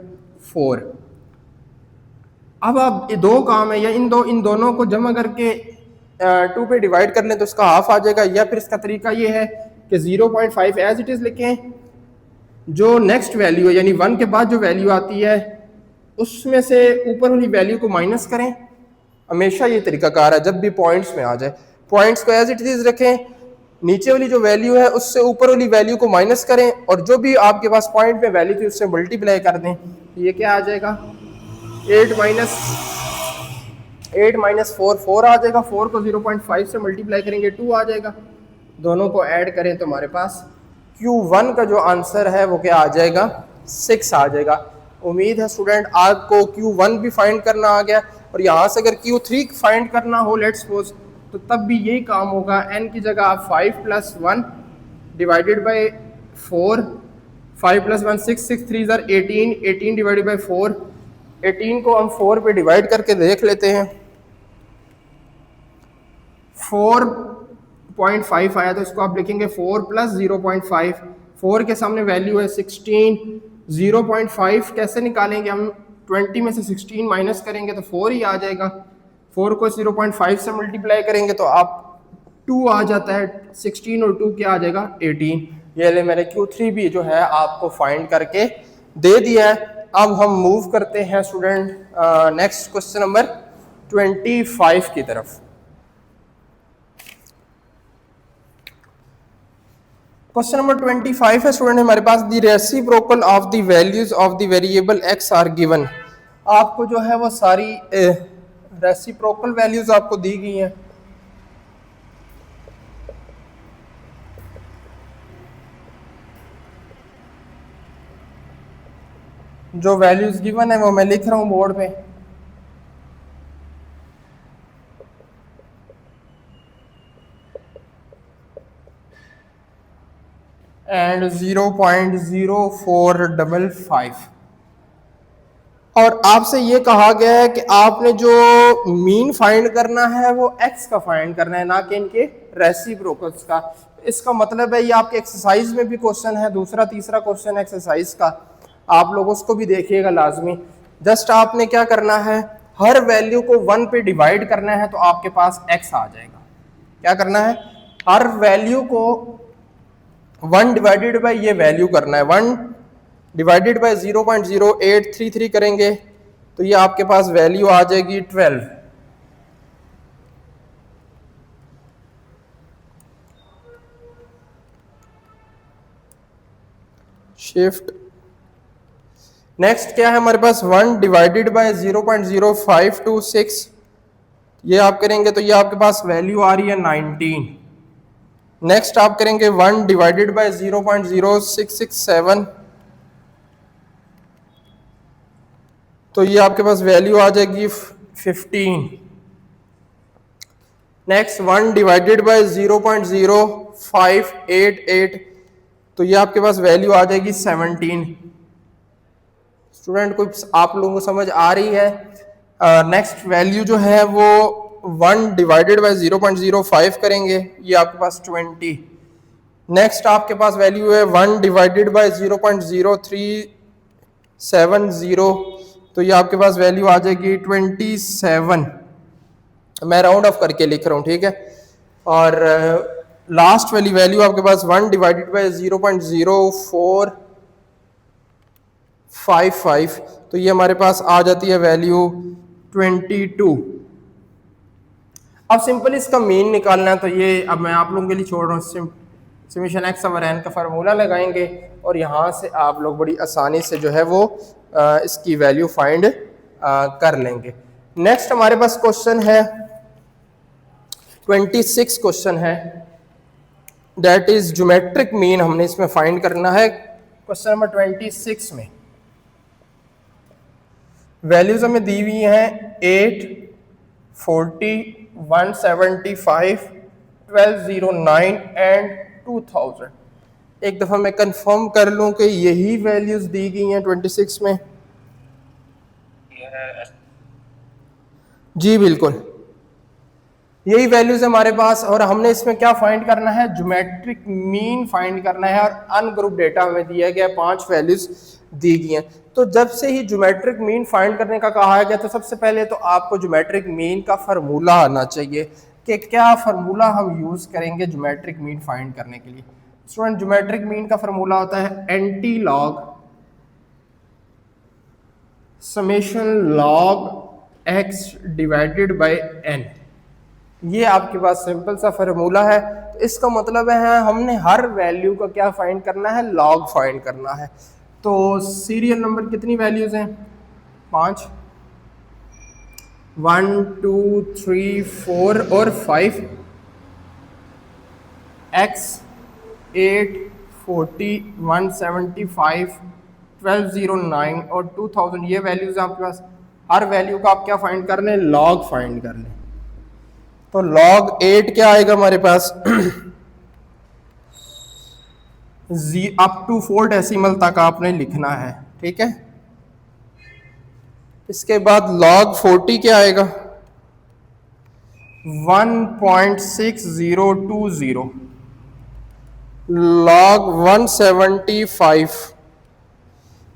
4। अब आप ये दो काम है, या इन दोनों को जमा करके 2 पे डिवाइड कर लें तो इसका हाफ आ जाएगा, या फिर इसका तरीका ये है कि 0.5 एज इट इज लिखें, जो नेक्स्ट वैल्यू है यानी 1 के बाद जो वैल्यू आती है उसमें से ऊपर वाली वैल्यू को माइनस करें। हमेशा ये तरीका कार है, जब भी पॉइंट्स में आ जाए पॉइंट्स को एज इट इज रखें, नीचे वाली जो वैल्यू है उससे ऊपर वाली वैल्यू को माइनस करें, और जो भी आपके पास पॉइंट में वैल्यू थी उससे मल्टीप्लाई कर दें। ये क्या आ जाएगा, 8 - 4 आ जाएगा। 4 को 0.5 से मल्टीप्लाई करेंगे 2 आ जाएगा। दोनों को ऐड करें तो हमारे पास Q1 का जो आंसर है वो क्या आ जाएगा, 6 आ जाएगा। उम्मीद है स्टूडेंट आपको Q1 भी फाइंड करना आ गया, और यहाँ से अगर Q3 फाइंड करना हो लेट्स सपोज, तो तब भी यही काम होगा। n की जगह आप 5+1 डिवाइडेड बाई 4, 5+1 6, 6 3 18, 18 डिवाइडेड बाई 4, 18 को हम 4 पे डिवाइड करके देख लेते हैं। 4.5 आया तो इसको आप लिखेंगे 4 + 0.5, 4 के सामने वैल्यू है 16, 0.5 कैसे निकालेंगे हम, 20 में से 16 माइनस करेंगे तो 4 ही आ जाएगा। 4 को 0.5 से मल्टीप्लाई करेंगे तो आप 2 आ जाता है, 16 और 2 क्या आ जाएगा 18। ये ले मैंने Q3 भी जो है आपको फाइंड करके दे दिया है। अब हम मूव करते हैं स्टूडेंट नेक्स्ट क्वेश्चन नंबर 25 की तरफ। क्वेश्चन नंबर 25 है स्टूडेंट हमारे पास, the reciprocal of the values of the variable x are given. आपको जो है वो सारी रेसिप्रोकल वैल्यूज आपको दी गई हैं। जो वैल्यूज गिवन है वो मैं लिख रहा हूं बोर्ड पे। एंड 0.0455। और आपसे ये कहा गया है कि आपने जो मीन फाइंड करना है वो एक्स का फाइंड करना है, ना कि इनके रेसिप्रोकल्स का। इसका मतलब है ये आपके एक्सरसाइज में भी क्वेश्चन है, दूसरा तीसरा क्वेश्चन एक्सरसाइज का, आप लोग उसको भी देखिएगा लाजमी। जस्ट आपने क्या करना है, हर वैल्यू को 1 पे डिवाइड करना है तो आपके पास x आ जाएगा। क्या करना है, हर वैल्यू को 1 डिवाइडेड बाय ये वैल्यू करना है, 1 डिवाइडेड बाय 0.0833 करेंगे तो ये आपके पास वैल्यू आ जाएगी 12। शिफ्ट नेक्स्ट क्या है हमारे पास, 1 डिवाइडेड बाय 0.0526, ये आप करेंगे तो ये आपके पास वैल्यू आ रही है 19। नेक्स्ट आप करेंगे 1 डिवाइडेड बाय 0.0667, तो ये आपके पास वैल्यू आ जाएगी 15। नेक्स्ट 1 डिवाइडेड बाय 0.0588, तो ये आपके पास वैल्यू आ जाएगी 17। स्टूडेंट कोई आप लोगों को समझ आ रही है? नेक्स्ट वैल्यू जो है वो 1 डिवाइडेड बाय 0.05 करेंगे, ये आपके पास 20। नेक्स्ट आपके पास वैल्यू है 1 डिवाइडेड बाय 0.0370, तो ये आपके पास वैल्यू आ जाएगी 27। मैं राउंड ऑफ करके लिख रहा हूँ, ठीक है। और लास्ट वाली वैल्यू आपके पास 1 डिवाइडेड बाय 0.0455, तो ये हमारे पास आ जाती है वैल्यू 22। अब सिंपल इसका मीन निकालना है, तो ये अब मैं आप लोगों के लिए छोड़ रहा हूँ। समेशन एक्स ओवर एन का फार्मूला लगाएंगे और यहाँ से आप लोग बड़ी आसानी से जो है वो इसकी वैल्यू फाइंड कर लेंगे। नेक्स्ट हमारे पास क्वेश्चन है 26 क्वेश्चन है, दैट इज ज्योमेट्रिक मीन हमने इसमें फाइंड करना है। क्वेश्चन नंबर 26 में वैल्यूज हमें दी हुई हैं 8, 40, 175, 1209 एंड 2000। एक दफा मैं कंफर्म कर लूं कि यही वैल्यूज दी गई हैं 26 में। जी बिल्कुल, यही वैल्यूज हमारे पास, और हमने इसमें क्या फाइंड करना है, ज्योमेट्रिक मीन फाइंड करना है। और अनग्रुप डेटा हमें दिया गया, 5 वैल्यूज दी गई हैं। तो जब से ही ज्योमेट्रिक मीन फाइंड करने का कहा गया तो सबसे पहले तो आपको ज्योमेट्रिक मीन का फार्मूला आना चाहिए कि क्या फार्मूला हम यूज करेंगे ज्योमेट्रिक मीन फाइंड करने के लिए। स्टूडेंट ज्योमेट्रिक मीन का फार्मूला होता है anti log summation log x divided by n. ये आपके पास सिंपल सा फार्मूला है। तो इसका मतलब है हमने हर वैल्यू का क्या फाइंड करना है, लॉग फाइंड करना है। तो सीरियल नंबर कितनी वैल्यूज हैं, 5, 1, 2, 3, 4 और 5, x 8, 40, 175, 1209 और 2000, ये वैल्यूज आपके पास। हर वैल्यू का आप क्या फाइंड कर लें, लॉग फाइंड कर लें। तो log 8 क्या आएगा हमारे पास अप टू 4 डेसिमल तक आपने लिखना है, ठीक है। इसके बाद log 40 क्या आएगा, 1.6020, log 175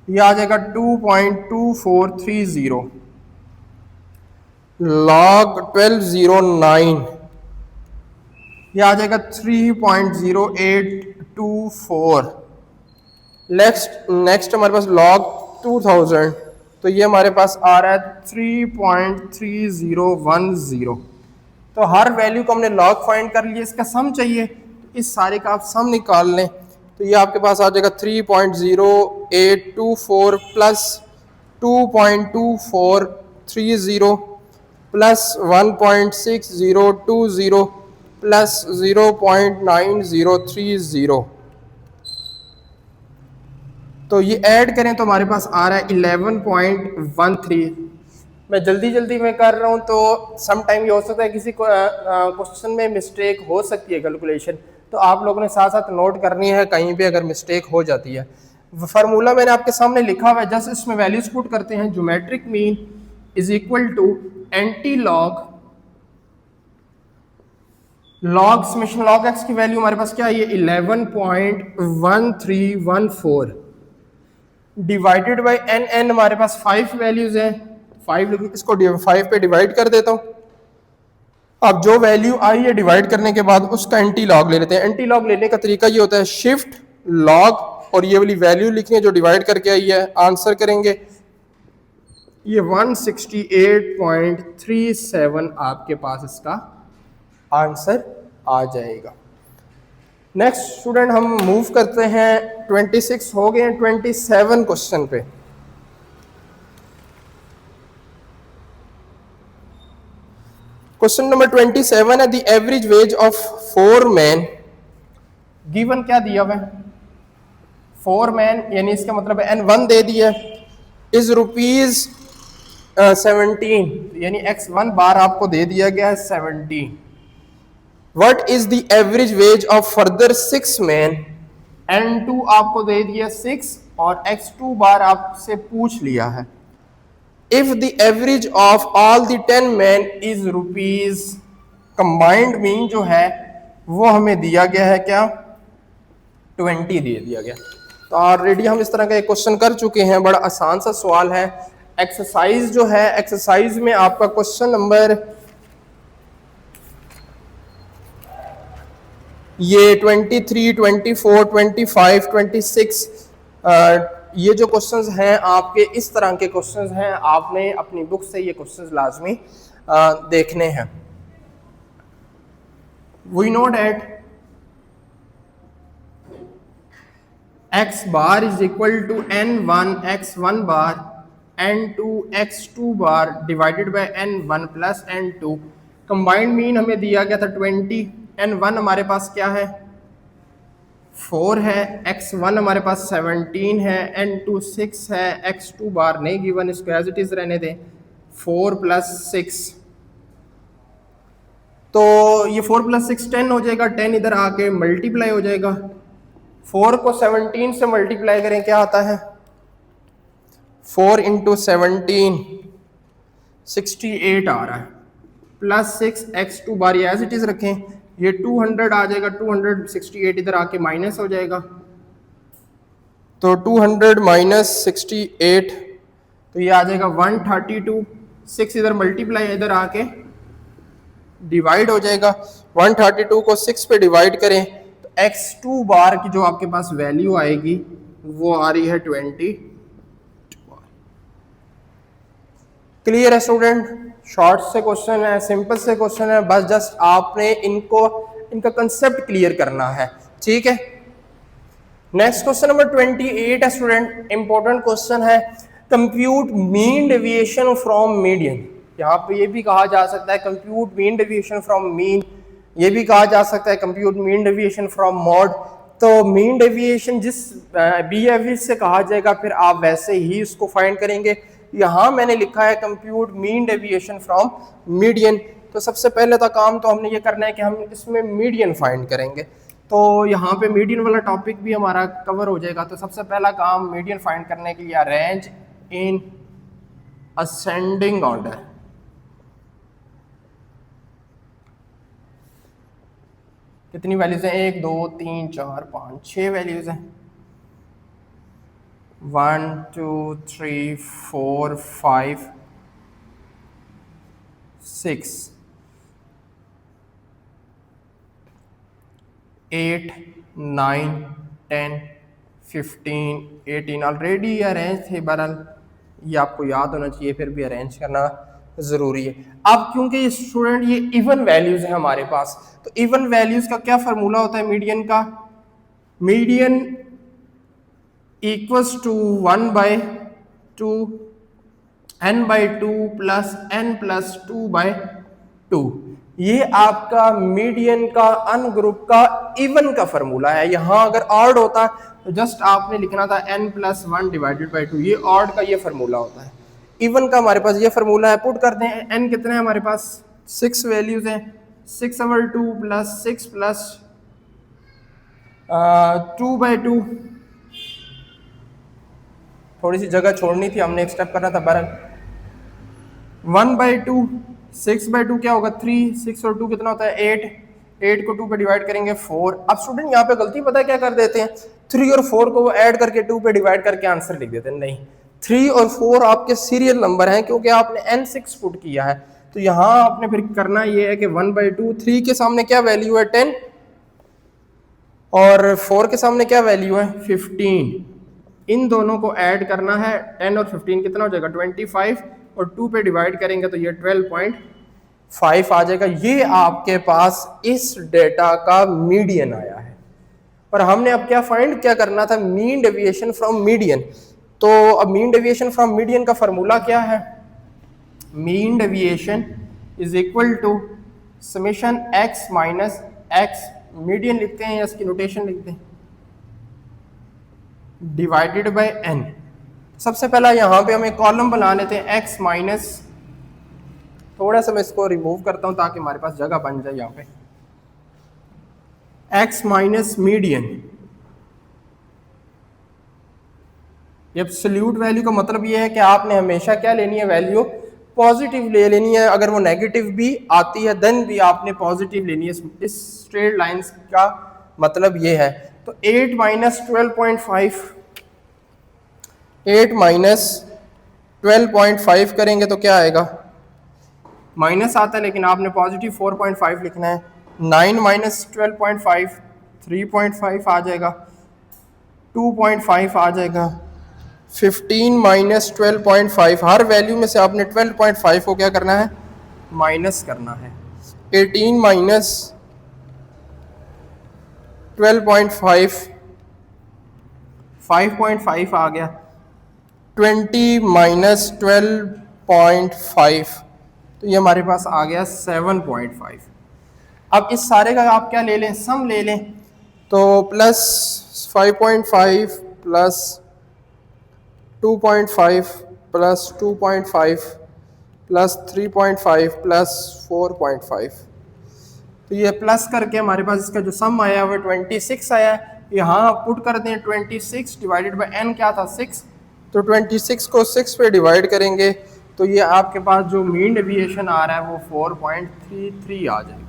ये आ जाएगा 2.2430, log 1209 ये आ जाएगा 3.0824। नेक्स्ट हमारे पास log 2000, तो ये हमारे पास आ रहा है 3.3010। तो हर वैल्यू को हमने log फाइंड कर लिया, इसका सम चाहिए तो इस सारे का आप सम निकाल लें, तो ये आपके पास आ जाएगा 3.0824 प्लस 2.2430 प्लस 1.6020 प्लस 0.9030। तो ये ऐड करें तो हमारे पास आ रहा है 11.13। मैं जल्दी में कर रहा हूँ तो सम टाइम ये हो सकता है किसी क्वेश्चन में मिस्टेक हो सकती है कैलकुलेशन, तो आप लोगों ने साथ साथ नोट करनी है कहीं पे अगर मिस्टेक हो जाती है। फार्मूला मैंने आपके सामने लिखा हुआ है, जस्ट इसमें वैल्यूज पुट करते हैं। Geometric mean is equal to anti log log summation log x की वैल्यू हमारे पास क्या है, ये 11.1314 डिवाइडेड बाय एन। एन हमारे पास 5 वैल्यूज हैं, 5, इसको 5 पे डिवाइड कर देता हूं। अब जो वैल्यू आई है डिवाइड करने के बाद उसका एंटी लॉग ले लेते हैं। एंटी लॉग लेने का तरीका ये होता है शिफ्ट लॉग और ये वाली वैल्यू लिखनी है जो डिवाइड करके आई है, आंसर करेंगे। ये 168.37 आपके पास इसका आंसर आ जाएगा। नेक्स्ट स्टूडेंट हम मूव करते हैं, 26 हो गए हैं, 27 क्वेश्चन पे। क्वेश्चन नंबर 27 है, the average ways of 4 man given क्या दिया हुआ है, 4 मैन यानी इसका मतलब है N1 दे दिया इज ₹17 यानी X1 बार आपको दे दिया गया है 17। What is the average ways of further 6 man, N2 आपको दे दिया 6 और X2 बार आपसे पूछ लिया है। If the average of all the 10 man is rupees, combined mean जो है वो हमें दिया गया है क्या, 20 दे दिया गया। तो ऑलरेडी हम इस तरह का एक क्वेश्चन कर चुके हैं, बड़ा आसान सा सवाल है। एक्सरसाइज जो है, एक्सरसाइज में आपका क्वेश्चन नंबर ये 23, 24, 25, 26 ये जो क्वेश्चंस हैं आपके इस तरह के क्वेश्चंस हैं, आपने अपनी बुक से ये क्वेश्चंस लाजमी देखने हैं। We know that x bar is equal to n1 x1 bar n2 x2 bar divided by n1 plus n2। Combined mean हमें दिया गया था 20, n1 हमारे पास क्या है 4 है, x1 हमारे पास 17 है, n2 6 है, x2 बार नहीं गिवन, इसको एज इट इज रहने दें, 4 प्लस 6। तो ये 4 प्लस 6 10 हो जाएगा, 10 इधर आके मल्टीप्लाई हो जाएगा। 4 को 17 से मल्टीप्लाई करें क्या आता है, 4 इंटू 17 68 आ रहा है, प्लस 6 x2 बार ये एज इट इज रखें, ये 200 आ जाएगा, 268 इधर आके माइनस हो जाएगा, तो 200 माइनस 68 तो ये आ जाएगा 132। 6 इधर मल्टीप्लाई इधर आके डिवाइड हो जाएगा, 132 को 6 पे डिवाइड करें तो x2 बार की जो आपके पास वैल्यू आएगी वो आ रही है 20। क्लियर है स्टूडेंट? शॉर्ट से क्वेश्चन है, सिंपल से क्वेश्चन है, बस जस्ट आपने इनका कंसेप्ट क्लियर करना है, ठीक है। नेक्स्ट क्वेश्चन नंबर 28 है स्टूडेंट, इंपॉर्टेंट क्वेश्चन है, compute mean deviation from median. यहाँ पे ये भी कहा जा सकता है compute mean deviation from mean, ये भी कहा जा सकता है compute mean deviation from mod. तो मीन डेविएशन जिस बी एवरेज से कहा जाएगा फिर आप वैसे ही उसको फाइंड करेंगे। यहाँ मैंने लिखा है compute mean deviation from median. तो सबसे पहले तो काम तो हमने ये करना है कि हम इसमें मीडियन फाइंड करेंगे, तो यहाँ पे मीडियन वाला टॉपिक भी हमारा कवर हो जाएगा। तो सबसे पहला काम मीडियन फाइंड करने के लिए अरेंज इन असेंडिंग ऑर्डर। कितनी वैल्यूज हैं, 1 2 3 4 5 6 वैल्यूज हैं, 1 2 3 4 5 6 8 9 10 15 18 ऑलरेडी अरेंज थे, बहरहाल ये आपको याद होना चाहिए, फिर भी अरेंज करना ज़रूरी है। अब क्योंकि ये स्टूडेंट ये इवन वैल्यूज़ है हमारे पास, तो इवन वैल्यूज़ का क्या फार्मूला होता है मीडियन का, median equals to 1/2 n/2 plus n plus 2/2। ये आपका मीडियन का अन ग्रुप का इवन का फार्मूला है। यहाँ अगर ऑड होता तो जस्ट आपने लिखना था n प्लस 1 डिवाइडेड बाई 2, ये ऑड का ये फार्मूला होता है। इवन का हमारे पास ये फार्मूला है, पुट करते हैं, n कितने हैं हमारे पास 6 वैल्यूज हैं, 6/2 प्लस 6 प्लस 2/2 थोड़ी सी जगह छोड़नी थी, हमने एक स्टेप करना था। बहरहाल 1/2, 6/2 क्या होगा 3, 6 और 2 कितना होता है 8, 8 को 2 पे डिवाइड करेंगे 4। अब स्टूडेंट यहाँ पे गलती पता है क्या कर देते हैं, 3 और 4 को वो ऐड करके 2 पे डिवाइड करके आंसर लिख देते हैं। नहीं, 3 और 4 आपके सीरियल नंबर हैं क्योंकि आपने n6 पुट किया है। तो यहाँ आपने फिर करना ये है कि 1/2, 3 के सामने क्या वैल्यू है 10 और 4 के सामने क्या वैल्यू है 15। इन दोनों को ऐड करना है, 10 और 15 कितना हो जाएगा 25 और 2 पे डिवाइड करेंगे तो ये 12.5 आ जाएगा। ये आपके पास इस डेटा का मीडियन आया है। और हमने अब क्या करना था, मीन डेविएशन फ्रॉम मीडियन। तो अब मीन डेविएशन फ्रॉम मीडियन का फॉर्मूला क्या है, mean deviation is equal to summation x minus x, median लिखते हैं या इसकी नोटेशन लिखते हैं, डिवाइडेड बाय n। सबसे पहला यहाँ पे हम एक कॉलम बना लेते हैं x माइनस, थोड़ा सा मैं इसको रिमूव करता हूँ ताकि हमारे पास जगह बन जाए यहाँ पे, x minus median. Absolute value का मतलब ये है कि आपने हमेशा क्या लेनी है, वैल्यू पॉजिटिव ले लेनी है। अगर वो नेगेटिव भी आती है देन भी आपने पॉजिटिव लेनी है। इस स्ट्रेट लाइंस का मतलब ये है। तो 8 माइनस 12.5, 8 माइनस 12.5 करेंगे तो क्या आएगा, माइनस आता है लेकिन आपने पॉजिटिव 4.5 लिखना है। 9 माइनस 12.5 3.5 आ जाएगा, 2.5 आ जाएगा। 15 माइनस 12.5, हर वैल्यू में से आपने 12.5 को क्या करना है, माइनस करना है। 18 माइनस 12.5 5.5 आ गया। 20 माइनस 12.5 तो ये हमारे पास आ गया 7.5। अब इस सारे का आप क्या ले लें, सम ले लें। तो plus 5.5 plus 2.5 plus 2.5 plus 3.5 plus 4.5, तो ये प्लस करके हमारे पास इसका जो सम आया वो 26 आया है। यहाँ आप पुट कर दें 26 डिवाइडेड बाय n क्या था 6, तो 26 को 6 पे डिवाइड करेंगे तो ये आपके पास जो मीन डेविएशन आ रहा है वो 4.33 आ जाएगा।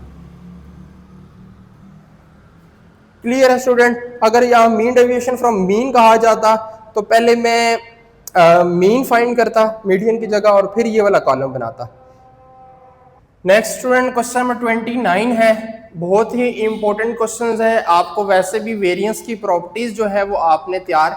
क्लियर है स्टूडेंट। अगर यहाँ मीन डेविएशन फ्रॉम मीन कहा जाता तो पहले मैं मीन फाइंड करता मीडियन की जगह और फिर ये वाला कॉलम बनाता। नेक्स्ट स्टूडेंट क्वेश्चन नंबर 29 है, बहुत ही इंपॉर्टेंट क्वेश्चन है। आपको वैसे भी वेरिएंस की प्रॉपर्टीज जो है वो आपने तैयार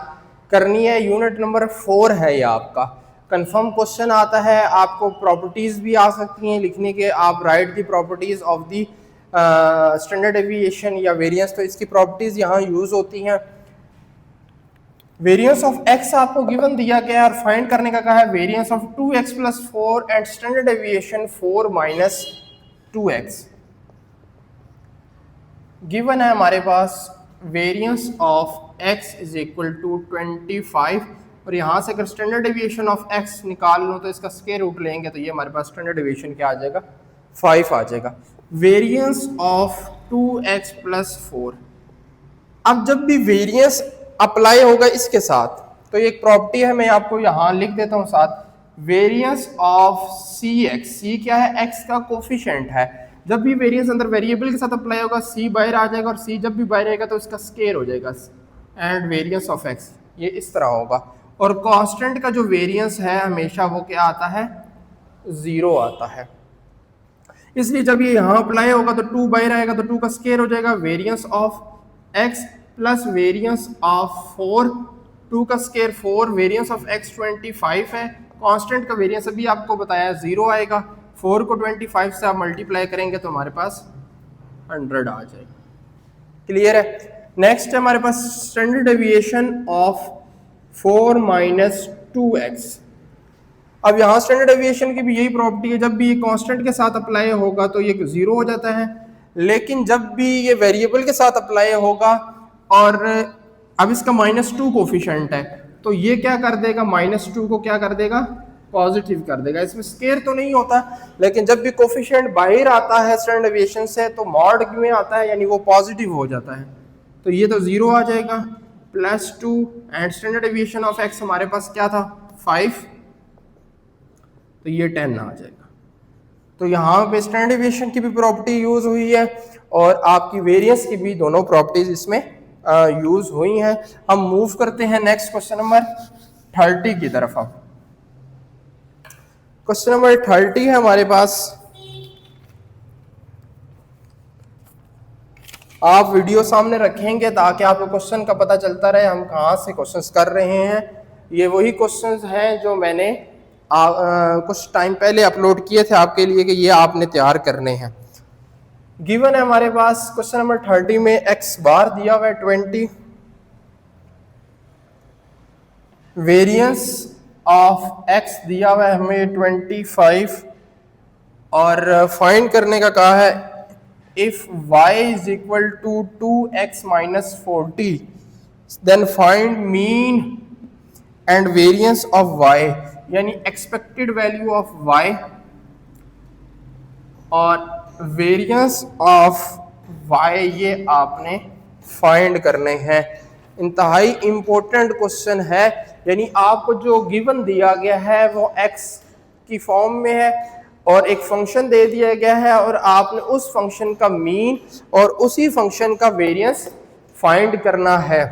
करनी है, यूनिट नंबर 4 है ये आपका। कंफर्म क्वेश्चन आता है, आपको प्रॉपर्टीज भी आ सकती हैं लिखने के, आप write the properties of the standard deviation या वेरिएंस, तो इसकी प्रॉपर्टीज यहाँ यूज होती हैं। वेरिएंस ऑफ x आपको गिवन दिया गया है और फाइंड करने का कहा है variance of 2x plus 4 and standard deviation 4 minus 2x। Given है हमारे पास variance of x is equal to 25 और यहाँ से अगर स्टैंडर्ड डेविएशन ऑफ x निकाल लो तो इसका स्क्वायर रूट लेंगे तो ये हमारे पास स्टैंडर्ड डेविएशन क्या आ जाएगा 5 आ जाएगा। वेरिएंस ऑफ 2x प्लस 4, अब जब भी वेरिएंस अप्लाई होगा इसके साथ तो एक प्रॉपर्टी है, मैं आपको यहाँ लिख देता हूँ साथ, वेरिएंस ऑफ सी एक्स। सी क्या है, x का कोफिशिएंट है। जब भी वेरिएंस अंदर वेरिएबल के साथ अप्लाई होगा c बाहर आ जाएगा और c जब भी बाहर आएगा तो इसका स्क्वायर हो जाएगा एंड वेरिएंस ऑफ x ये इस तरह होगा। और कांस्टेंट का जो वेरिएंस है हमेशा वो क्या आता है, 0 आता है। इसलिए जब ये यहाँ अप्लाई होगा तो 2 बाहर आएगा तो 2 का स्क्वायर हो जाएगा। Variance of x plus variance of 4, 2 का स्क्वायर 4, वेरिएंस ऑफ x 25 है। कांस्टेंट का वेरिएंस अभी आपको बताया 0 आएगा। 4 को 25 से आप मल्टीप्लाई करेंगे तो हमारे पास 100 आ जाएगा। क्लियर है। नेक्स्ट है हमारे पास standard deviation of 4 minus 2x। अब यहाँ स्टैंडर्ड डेविएशन की भी यही प्रॉपर्टी है, जब भी ये कांस्टेंट के साथ अप्लाई होगा तो ये 0 हो जाता है, लेकिन जब भी ये वेरिएबल के साथ अप्लाई होगा और अब इसका -2 कोफिशिएंट है तो ये क्या कर देगा, -2 को क्या कर देगा, पॉजिटिव कर देगा। इसमें स्केयर तो नहीं होता लेकिन जब भी कोफिशिएंट बाहर आता है स्टैंडर्ड डेविएशन से तो मॉड में आता है यानी वो पॉजिटिव हो जाता है। तो ये तो 0 आ जाएगा +2 and standard deviation of x हमारे पास क्या था 5, तो ये 10 आ जाएगा। तो यहाँ पे स्टैंडर्ड डेविएशन की भी प्रॉपर्टी यूज हुई है और आपकी वेरिएंस की भी दोनों प्रॉपर्टीज इसमें यूज हुई हैं। हम मूव करते हैं नेक्स्ट क्वेश्चन नंबर 30 की तरफ। अब क्वेश्चन नंबर 30 है हमारे पास। आप वीडियो सामने रखेंगे ताकि आपको क्वेश्चन का पता चलता रहे हम कहाँ से क्वेश्चंस कर रहे हैं। ये वही क्वेश्चंस हैं जो मैंने कुछ टाइम पहले अपलोड किए थे आपके लिए कि ये आपने तैयार करने हैं। गिवन है हमारे पास क्वेश्चन नंबर 30 में x बार दिया हुआ है 20, वेरिएंस ऑफ x दिया हुआ है हमें 25 और फाइंड करने का कहा है if y is equal to 2x minus 40 then find mean and variance of y, यानी expected value of y और वेरिएंस ऑफ y ये आपने फाइंड करने हैं। इंतहाई इंपॉर्टेंट क्वेश्चन है, यानी आपको जो गिवन दिया गया है वो x की फॉर्म में है और एक फंक्शन दे दिया गया है और आपने उस फंक्शन का मीन और उसी फंक्शन का वेरिएंस फाइंड करना है।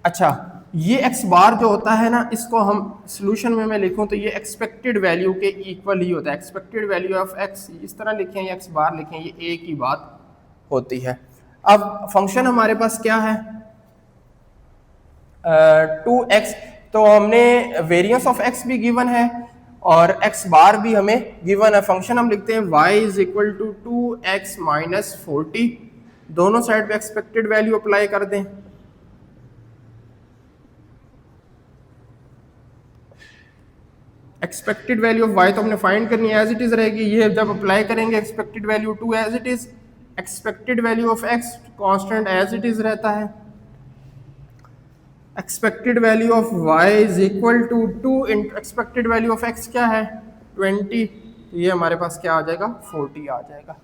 अच्छा, ये x बार जो होता है ना, इसको हम सॉल्यूशन में मैं लिखूं तो ये एक्सपेक्टेड वैल्यू के इक्वल ही होता है। एक्सपेक्टेड वैल्यू ऑफ x इस तरह लिखें या x बार लिखें, ये एक ही बात होती है। अब फंक्शन हमारे पास क्या है 2x, तो हमने वेरिएंस ऑफ x भी गिवन है और x बार भी हमें गिवन है। फंक्शन हम लिखते हैं y is equal to 2x minus 40, दोनों साइड पे एक्सपेक्टेड वैल्यू अप्लाई कर दें। एक्सपेक्टेड वैल्यू ऑफ y तो हमने फाइंड करनी है, एज इट इज रहेगी। ये जब अप्लाई करेंगे expected value 2 as it is, expected value of x constant as it is रहता है। Expected value of y is equal to 2 into expected value of x क्या है 20, तो ये हमारे पास क्या आ जाएगा 40 आ जाएगा।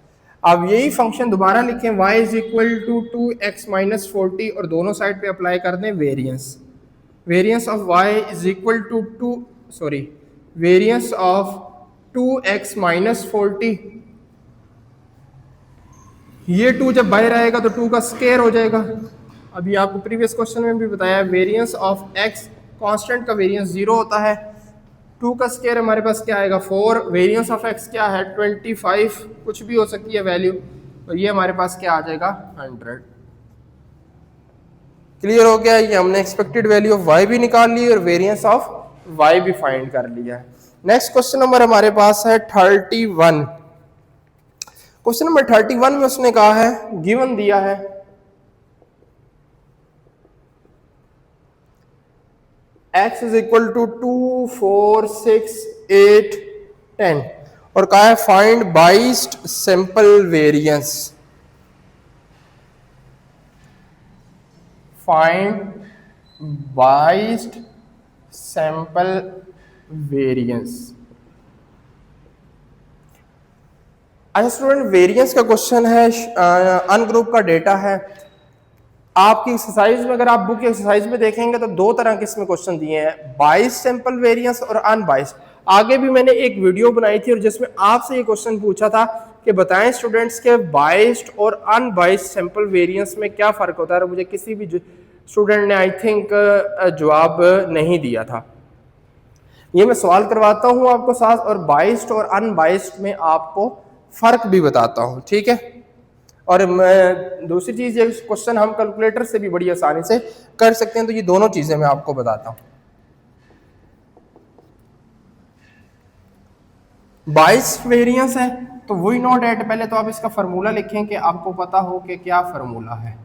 अब यही फंक्शन दोबारा लिखें y is equal to 2x minus 40 और दोनों साइड पे अप्लाई कर दें variance. Variance of y is equal to variance of 2x minus 40, ये 2 जब बाहर आएगा तो 2 का स्क्वायर हो जाएगा। अभी आपको प्रीवियस क्वेश्चन में भी बताया वेरिएंस ऑफ x, कांस्टेंट का वेरिएंस 0 होता है, 2 का स्क्वायर हमारे पास क्या आएगा 4, वेरिएंस ऑफ x क्या है 25, कुछ भी हो सकती है वैल्यू, तो ये हमारे पास क्या आ जाएगा 100। क्लियर हो गया, ये हमने एक्सपेक्टेड वैल्यू ऑफ y भी निकाल ली और वेरिएंस ऑफ y भी फाइंड कर लिया है। नेक्स्ट क्वेश्चन नंबर हमारे पास है 31। क्वेश्चन नंबर 31 में उसने कहा है गिवन दिया है x इज इक्वल टू 2, 4, 6, 8, 10 और कहा है find biased sample variance. Find biased sample variance. अच्छा स्टूडेंट, वेरिएंस का क्वेश्चन है, अनग्रुप का डेटा है। आपकी एक्सरसाइज में अगर आप बुक एक्सरसाइज में देखेंगे तो 2 तरह के इसमें क्वेश्चन दिए हैं, बाइस्ड सैंपल वेरिएंस और अनबाइस्ड। आगे भी मैंने एक वीडियो बनाई थी और जिसमें आपसे ये क्वेश्चन पूछा था कि बताएं स्टूडेंट्स के बाइस्ड और अनबाइस्ड सैंपल वेरिएंस में क्या फर्क होता है, और मुझे किसी भी स्टूडेंट ने आई थिंक जवाब नहीं दिया था। ये मैं सवाल करवाता हूं आपको साथ, और बाइस्ड और अनबाइस्ड में आपको फर्क भी बताता हूं, ठीक है। और मैं दूसरी चीज, ये क्वेश्चन हम कैलकुलेटर से भी बड़ी आसानी से कर सकते हैं, तो ये दोनों चीजें मैं आपको बताता हूं। बाइस्ड वेरिएंस है तो वही नोट एट, पहले तो आप इसका फार्मूला लिखें कि आपको पता हो कि क्या फार्मूला है।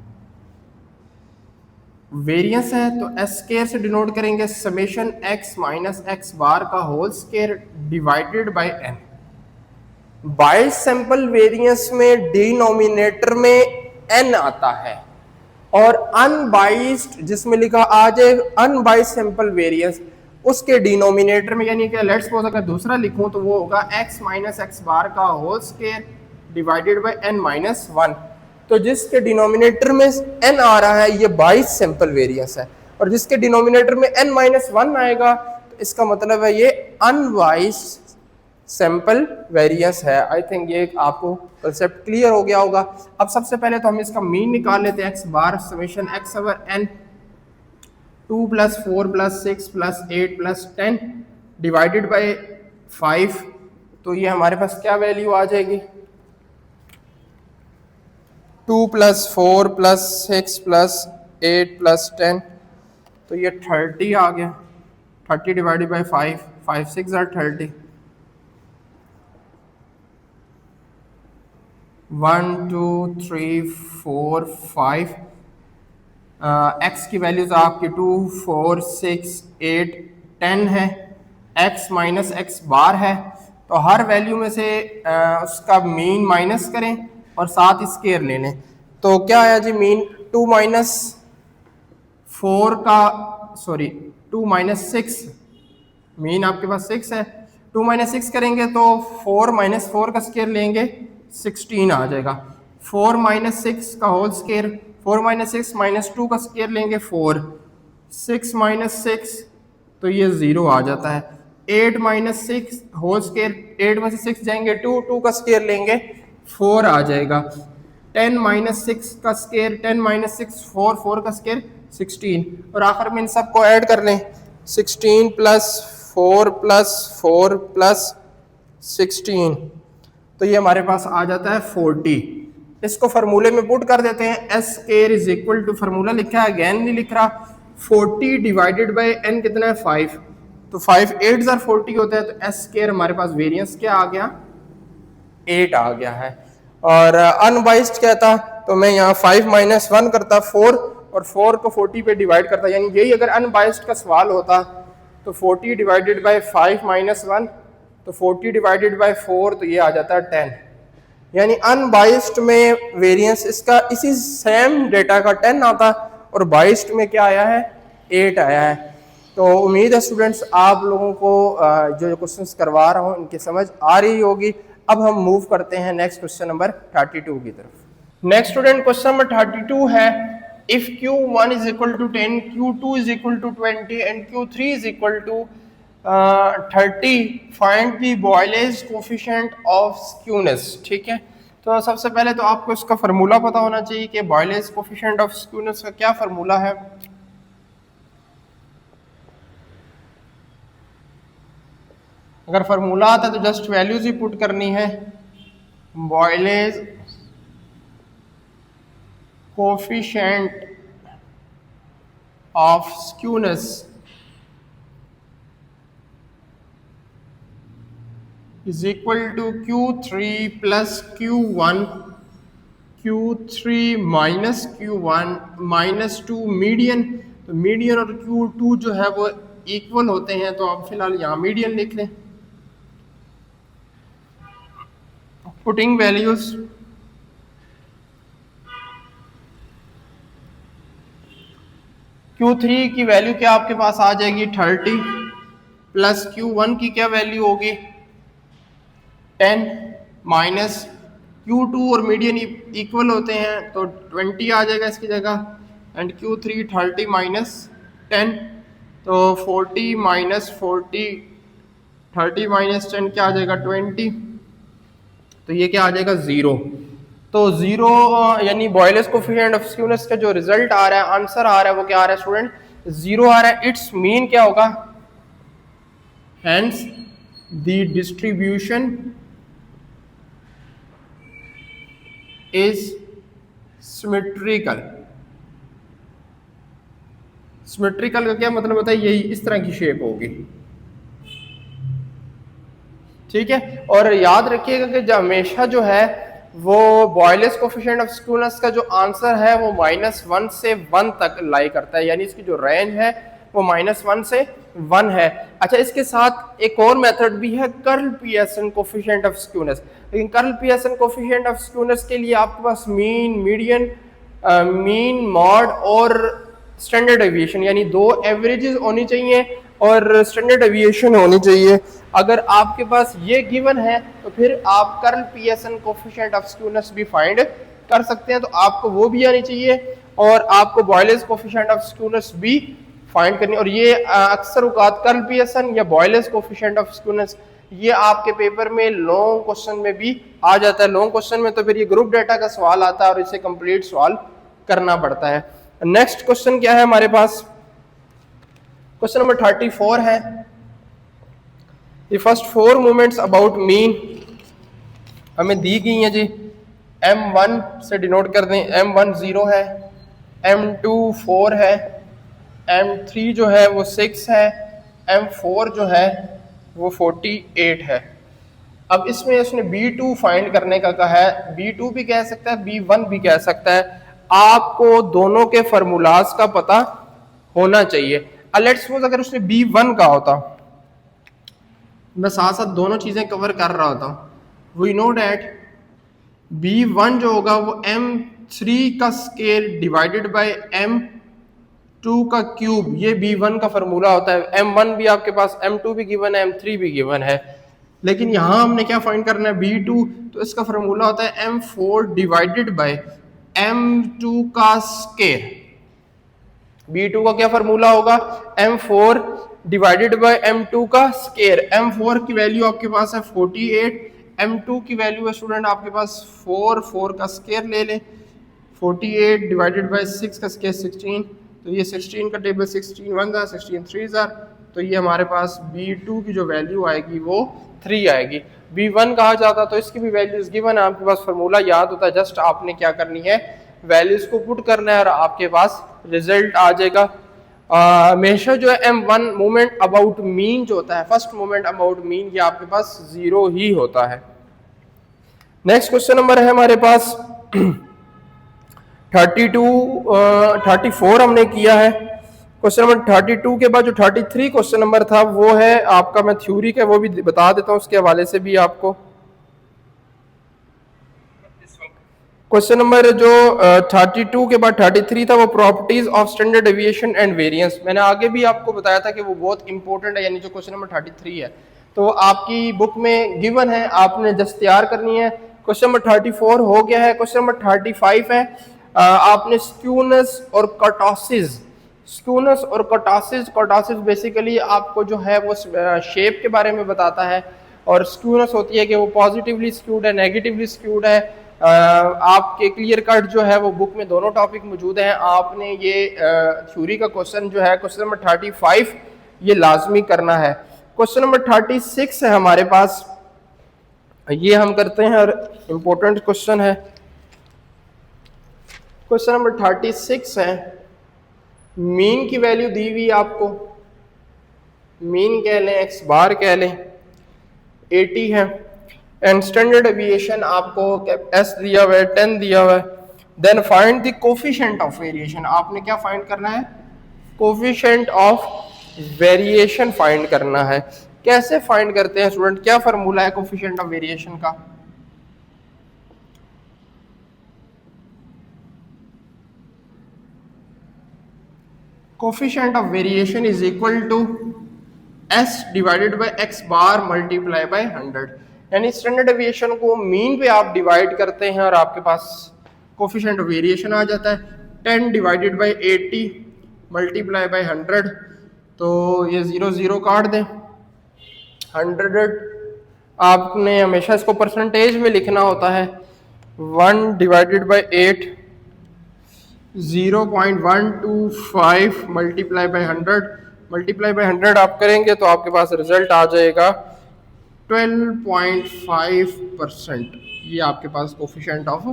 वेरिएंस है तो एस स्क्वायर से डिनोट करेंगे summation x minus x bar का whole square divided by n. Biased sample variance में डिनोमिनेटर में एन आता है, और अनबाइस्ड जिसमें लिखा आ जाए अनबाइस्ड सैंपल वेरिएंस, उसके डिनोमिनेटर में, यानी कि लेट्स सपोज अगर दूसरा लिखूं तो वो होगा x माइनस एक्स बार का whole square divided by n minus 1। तो जिसके डिनोमिनेटर में n आ रहा है ये बाइस सैंपल वेरिएंस है, और जिसके डिनोमिनेटर में n-1 आएगा तो इसका मतलब है ये अनबाइस्ड सैंपल वेरिएंस है। आई थिंक ये आपको कंसेप्ट क्लियर हो गया होगा। अब सबसे पहले तो हम इसका मीन निकाल लेते हैं, x bar summation x over n 2 + 4 + 6 + 8 + 10 divided by 5, तो ये हमारे पास क्या वैल्यू आ जाएगी, 2 + 4 + 6 + 8 + 10, तो ये 30 आ गया। 30 डिवाइडेड बाय 5, 5 6 are 30, 1 2 3 4 5, x की वैल्यूज आपकी 2 4 6 8 10 है, x माइनस एक्स बार है, तो हर वैल्यू में से उसका मीन माइनस करें और साथ स्केयर ले लें। तो क्या आया जी मीन, 2 - 6, मीन आपके पास 6 है, 2 - 6 करेंगे तो 4 - 4 का स्केयर लेंगे 16 आ जाएगा, 4 - 6 का होल स्केयर, 4 - 6 - 2 का स्केयर लेंगे 4, 6 - 6 तो ये 0 आ जाता है, 8 - 6 होल स्केयर, 8 में से 6 जाएंगे 2, 2 का स्केयर लेंगे 4 आ जाएगा, 10 - 6 का स्केयर, 10 - 6 4, 4 का स्केयर 16, और आखिर में इन सबको ऐड कर लें, 16 + 4 + 4 + 16, तो ये हमारे पास आ जाता है 40। इसको फार्मूले में पुट कर देते हैं, s square is equal to, formula लिखा है अगेन नहीं लिख रहा, 40 डिवाइडेड बाय एन कितना है 5, तो 5 8 are 40 होता है, तो एस स्केयर हमारे पास वेरिएंस क्या आ गया, 8 आ गया है। और अनबाइस्ड कहता तो मैं यहाँ 5 - 1 करता 4, और 4 को 40 पे डिवाइड करता, यानी यही अगर अनबाइस्ड का सवाल होता तो 40 डिवाइडेड बाय 5 - 1, तो 40 डिवाइडेड बाय 4, तो ये आ जाता है 10, यानी अनबाइस्ड में वेरिएंस इसका इसी सेम डेटा का 10 आता, और बाइस्ड में क्या आया है 8 आया है। तो उम्मीद है स्टूडेंट्स आप लोगों को जो क्वेश्चंस करवा रहा हूँ इनकी समझ आ रही होगी। अब हम मूव करते हैं नेक्स्ट क्वेश्चन नंबर 32 की तरफ। नेक्स्ट स्टूडेंट क्वेश्चन नंबर 32 है, if Q1 is equal to 10, Q2 is equal to 20 and Q3 is equal to 30, find the Boyle's coefficient of skewness। ठीक है, तो सबसे पहले तो आपको इसका फार्मूला पता होना चाहिए कि Boyle's coefficient of skewness का क्या फार्मूला है। अगर फार्मूला आता है तो जस्ट वैल्यूज ही पुट करनी है, Boyle's coefficient of skewness is equal to Q3 plus Q1, Q3 minus Q1 minus 2 median, तो मीडियन और Q2 जो है वो इक्वल होते हैं, तो आप फिलहाल यहाँ मीडियन लिख लें। पुटिंग वैल्यूज, Q3 की वैल्यू क्या आपके पास आ जाएगी 30, प्लस Q1 की क्या वैल्यू होगी 10, माइनस Q2 और मीडियन इक्वल होते हैं तो 20 आ जाएगा इसकी जगह, एंड Q3 30 माइनस 10, तो 40 माइनस 40, 30 माइनस 10 क्या आ जाएगा 20, तो ये क्या आ जाएगा 0। तो 0 यानी बॉयलेस कोफिशिएंट ऑफ स्क्यूनेस का जो रिजल्ट आ रहा है, आंसर आ रहा है, वो क्या आ रहा है स्टूडेंट 0 आ रहा है। इट्स मीन क्या होगा, hence the distribution is symmetrical. Symmetrical का क्या मतलब होता है, यही इस तरह की शेप होगी, ठीक है। और याद रखिएगा कि जो हमेशा जो है वो बॉयलेस कोफिशिएंट ऑफ स्क्यूनेस का जो आंसर है वो -1 से 1 तक लाई करता है, यानी इसकी जो रेंज है वो -1 से 1 है। अच्छा, इसके साथ एक और मेथड भी है, Karl Pearson coefficient of skewness. लेकिन Karl Pearson coefficient of skewness के लिए आपके पास मीन, मीडियन, मीन, मॉड और स्टैंडर्ड डेविएशन, यानी 2 एवरेजेस होनी चाहिए और स्टैंडर्ड डेविएशन होनी चाहिए। अगर आपके पास ये गिवन है तो फिर आप curl Pearson coefficient of skewness भी फाइंड कर सकते हैं, तो आपको वो भी आनी चाहिए और आपको बॉयलेज कोफिशिएंट ऑफ स्क्यूनेस भी फाइंड करनी। और ये अक्सर औकात कर्ल पियर्सन या बॉयलेज कोफिशिएंट ऑफ स्क्यूनेस ये आपके पेपर में लॉन्ग क्वेश्चन में भी आ जाता है। लॉन्ग क्वेश्चन में तो फिर ये ग्रुप डाटा का सवाल आता है और इसे कंप्लीट सवाल करना पड़ता है। नेक्स्ट क्वेश्चन क्या है हमारे पास, क्वेश्चन नंबर 34 है। ये फर्स्ट 4 मूवमेंट्स अबाउट मीन हमें दी गई हैं जी। M1 से डिनोट कर दें, M1 0 है, M2 4 है, M3 जो है वो 6 है, M4 जो है वो 48 है। अब इसमें उसने B2 फाइंड करने का कहा है, B2 भी कह सकता है, B1 भी कह सकता है। आपको दोनों के फार्मूलाज का पता होना चाहिए। लेट्स सपोज अगर उसने B1 का होता, मैं साथ साथ दोनों चीजें कवर कर रहा होता हूं। वी नो डैट B1 जो होगा वो M3 का स्केयर डिवाइडेड बाय M2 का क्यूब, ये B1 का फार्मूला होता है। M1 भी आपके पास, M2 भी गिवन है, M3 भी गिवन है, लेकिन यहां हमने क्या फाइंड करना है B2, तो इसका फार्मूला होता है M4 डिवाइडेड बाय M2 का स्केयर। B2 का क्या फार्मूला होगा, M4 डिवाइडेड बाय M2 का स्केयर। M4 की वैल्यू आपके पास है 48, M2 की वैल्यू है स्टूडेंट आपके पास 4 का स्केयर ले लें, 48 डिवाइडेड बाय 6 का स्केयर 16, तो ये 16 का टेबल 16 1 जार 16 3 जार, तो ये हमारे पास B2 की जो वैल्यू आएगी वो 3 आएगी। B1 कहा जाता तो इसकी भी वैल्यूज गिवन है, आपके पास फार्मूला याद होता है, जस्ट आपने क्या करनी है वैल्यूज को पुट करना है और आपके पास रिजल्ट आ जाएगा। हमेशा जो है M1 मोमेंट अबाउट मीन जो होता है, फर्स्ट मोमेंट अबाउट मीन, ये आपके पास 0 ही होता है। नेक्स्ट क्वेश्चन नंबर है हमारे पास 34 हमने किया है। क्वेश्चन नंबर 32 के बाद जो 33 क्वेश्चन नंबर था वो है आपका, मैं थ्योरी का वो भी बता देता हूं उसके हवाले से भी आपको। क्वेश्चन नंबर जो 32 के बाद 33 था वो properties of standard deviation and variance. मैंने आगे भी आपको बताया था कि वो बहुत इंपॉर्टेंट है, यानी जो क्वेश्चन नंबर 33 है तो आपकी बुक में गिवन है, आपने जस्ट तैयार करनी है। क्वेश्चन नंबर 34 हो गया है। क्वेश्चन नंबर 35 है, आपने स्क्यूनेस और कर्टोसिस, स्क्यूनेस और कर्टोसिस बेसिकली आपको जो है वो शेप के बारे में बताता है, और स्क्यूनेस होती है कि वो पॉजिटिवली स्क्यूड है, नेगेटिवली स्क्यूड है। आपके क्लियर कट जो है वो बुक में दोनों टॉपिक मौजूद हैं। आपने ये थ्योरी का क्वेश्चन जो है क्वेश्चन नंबर 35 ये लाजमी करना है। क्वेश्चन नंबर 36 है हमारे पास, ये हम करते हैं और इम्पोर्टेंट क्वेश्चन है। क्वेश्चन नंबर 36 है, मीन की वैल्यू दी हुई आपको, मीन कह लें एक्स बार कह लें 80 है, एंड स्टैंडर्ड डेविएशन आपको एस दिया हुआ है 10 दिया हुआ है। Then find the coefficient of variation, आपने क्या फाइंड करना है, कोफिशिएंट ऑफ वेरिएशन फाइंड करना है। कैसे फाइंड करते हैं स्टूडेंट, क्या फार्मूला है कोफिशिएंट ऑफ वेरिएशन का, coefficient of variation is equal to s divided by x bar multiply by 100, यानी स्टैंडर्ड डेविएशन को मीन पे आप डिवाइड करते हैं और आपके पास कोफिशिएंट ऑफ वेरिएशन आ जाता है। 10 डिवाइडेड बाय 80 मल्टीप्लाई बाय 100, तो ये 0 0 काट दें। 100 आपने हमेशा इसको परसेंटेज में लिखना होता है। 1 divided by 8 0.125 multiply by 100, multiply by 100 आप करेंगे तो आपके पास रिजल्ट आ जाएगा 12.5%। ये आपके पास कोफिशिएंट ऑफ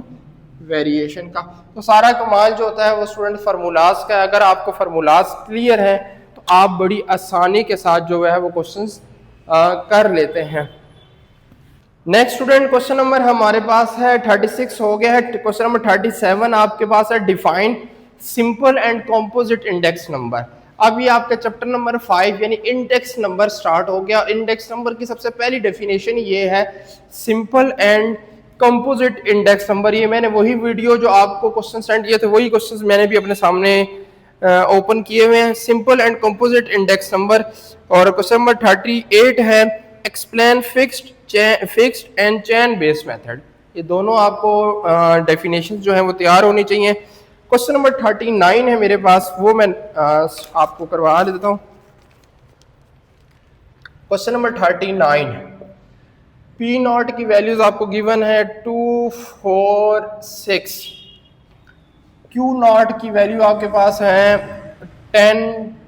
वेरिएशन का। तो सारा कमाल जो होता है वो स्टूडेंट फार्मूलाज का है। अगर आपको फार्मूलाज क्लियर है तो आप बड़ी आसानी के साथ जो है वो क्वेश्चंस कर लेते हैं। नेक्स्ट स्टूडेंट क्वेश्चन नंबर हमारे पास है 36 हो गया है। क्वेश्चन नंबर 37 आपके पास है, define simple and composite index number. अब ये आपका चैप्टर नंबर 5 यानी इंडेक्स नंबर स्टार्ट हो गया। इंडेक्स नंबर की सबसे पहली डेफिनेशन ये है simple and composite index number. ये मैंने वही वीडियो जो आपको क्वेश्चन सेंड किए थे वही क्वेश्चंस मैंने भी अपने सामने ओपन किए हुए हैं, simple and composite index number. और क्वेश्चन नंबर 38 है, explain fixed and chain based method. ये दोनों आपको डेफिनेशन जो है वो तैयार होनी चाहिए। क्वेश्चन नंबर 39 है मेरे पास, वो मैं आपको करवा देता हूँ। क्वेश्चन नंबर 39, पी नॉट की वैल्यूज आपको गिवन है 2, 4, 6। क्यू नॉट की वैल्यू आपके पास है 10,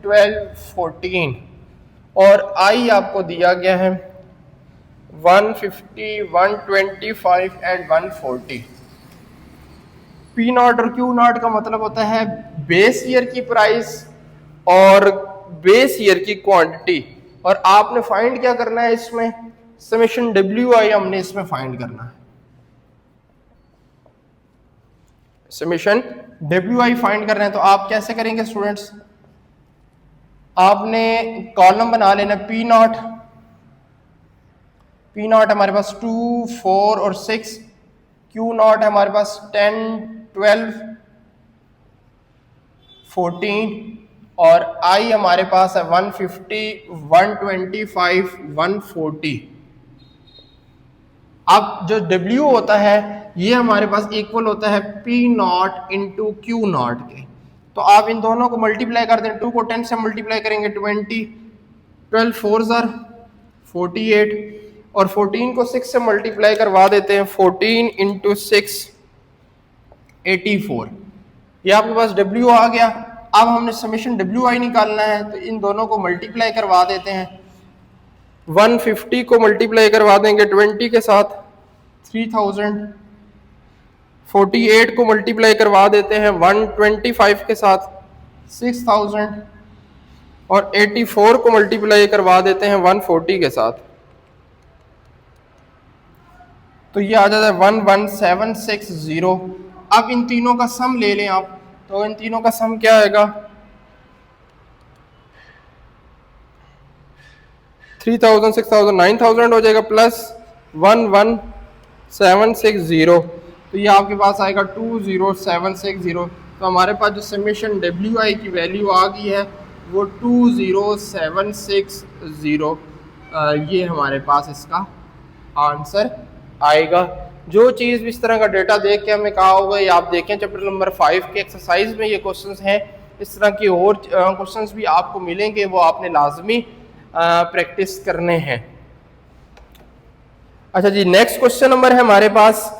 12, 14 और आई आपको दिया गया है 150, 125 एंड 140। पी नॉट और क्यू नॉट का मतलब होता है बेस ईयर की प्राइस और बेस ईयर की क्वांटिटी, और आपने फाइंड क्या करना है इसमें, समेशन डब्ल्यू आई हमने इसमें फाइंड करना है। समेशन डब्ल्यू आई फाइंड करना है, तो आप कैसे करेंगे स्टूडेंट्स, आपने कॉलम बना लेना पी नॉट। पी नॉट हमारे पास 2, 4 और 6, क्यू नॉट है हमारे पास 10, 12, 14 और आई हमारे पास है 150, 125, 140। अब जो W होता है ये हमारे पास इक्वल होता है P not into Q not के। तो आप इन दोनों को मल्टीप्लाई कर दें, 2 को 10 से मल्टीप्लाई करेंगे 20, 12 4 ज़र 48 और 14 को 6 से मल्टीप्लाई करवा देते हैं, 14 इंटू 6 84। ये आपके पास W आ गया। अब हमने समेशन WI निकालना है, तो इन दोनों को मल्टीप्लाई करवा देते हैं। 150 को मल्टीप्लाई करवा देंगे 20 के साथ 3000, 48 को मल्टीप्लाई करवा देते हैं 125 के साथ 6000 और 84 को मल्टीप्लाई करवा देते हैं 140 के साथ, तो ये आ जाता है 11760। अब इन तीनों का सम ले लें आप, तो इन तीनों का सम क्या आएगा, 3000, 6000, 9000 हो जाएगा प्लस 11760, तो ये आपके पास आएगा 20760। तो हमारे पास जो समेशन डब्ल्यू आई की वैल्यू आ गई है वो 20760, ये हमारे पास इसका आंसर आएगा। जो चीज़ इस तरह का डेटा देख के हमें कहा होगा, ये आप देखें चैप्टर नंबर 5 के एक्सरसाइज में ये क्वेश्चंस हैं। इस तरह की और क्वेश्चंस भी आपको मिलेंगे, वो आपने लाजमी प्रैक्टिस करने हैं। अच्छा जी, नेक्स्ट क्वेश्चन नंबर है हमारे पास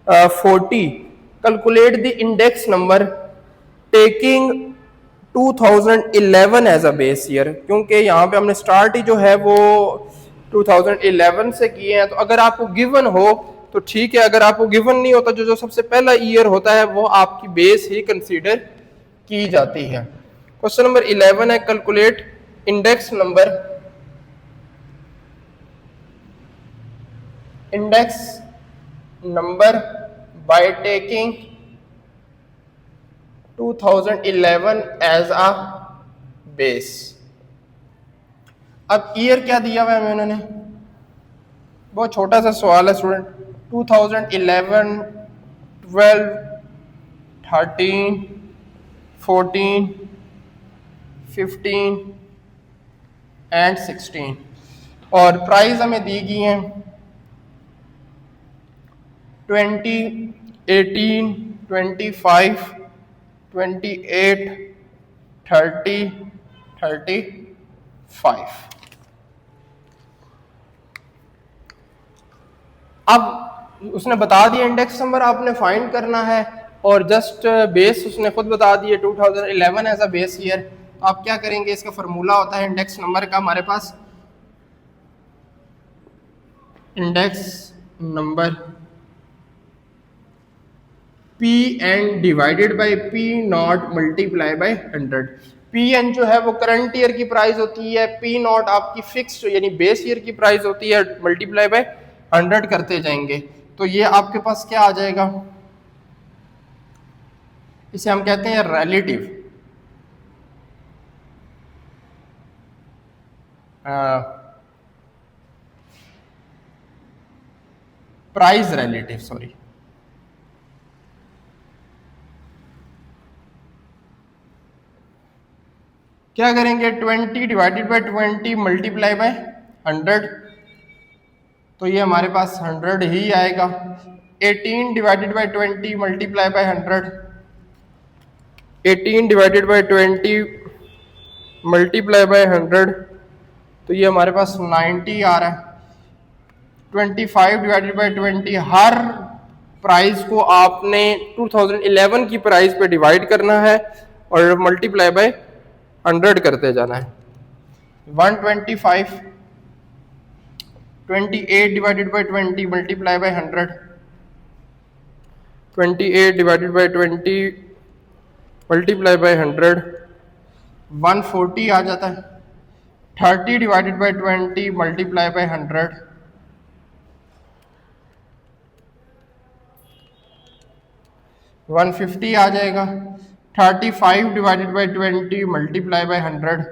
40, calculate the index number taking 2011 as a base year. क्योंकि यहाँ पे हमने स्टार्ट ही जो है वो 2011 से किए हैं, तो अगर आपको गिवन हो तो ठीक है, अगर आपको गिवन नहीं होता, जो सबसे पहला ईयर होता है वो आपकी बेस ही कंसीडर की जाती है। क्वेश्चन नंबर 11 है, calculate index number by taking 2011 as a base. अब ईयर क्या दिया हुआ है उन्होंने, बहुत छोटा सा सवाल है स्टूडेंट, 2011, 12, 13, 14, 15 एंड 16 और प्राइस हमें दी गई हैं 20, 18, 25, 28, 30, 35। अब उसने बता दिया इंडेक्स नंबर आपने फाइंड करना है, और जस्ट बेस उसने खुद बता दिए 2011 एज अ बेस ईयर। आप क्या करेंगे, इसका फार्मूला होता है इंडेक्स नंबर का हमारे पास, index number P N divided by P naught multiply by 100। P N जो है वो करंट ईयर की प्राइस होती है, पी नॉट आपकी फिक्स यानी बेस ईयर की प्राइस होती है, मल्टीप्लाई बाय 100 करते जाएंगे, तो ये आपके पास क्या आ जाएगा, इसे हम कहते हैं रिलेटिव प्राइस रिलेटिव, सॉरी। क्या करेंगे, 20 डिवाइडेड बाय 20 मल्टीप्लाई बाय 100, तो ये हमारे पास 100 ही आएगा। 18 divided by 20 multiply by 100, 18 divided by 20 multiply by 100, तो ये हमारे पास 90 आ रहा है। 25 डिवाइडेड बाय 20, हर प्राइस को आपने 2011 की प्राइस पे डिवाइड करना है और मल्टीप्लाई बाय 100 करते जाना है। 125, 28 divided by 20 multiply by 100, 28 divided by 20 multiply by 100, 140 आ जाता है। 30 divided by 20 multiply by 100, one 150 आ जाएगा। 35 डिवाइडेड बाय 20 मल्टीप्लाई बाय 100,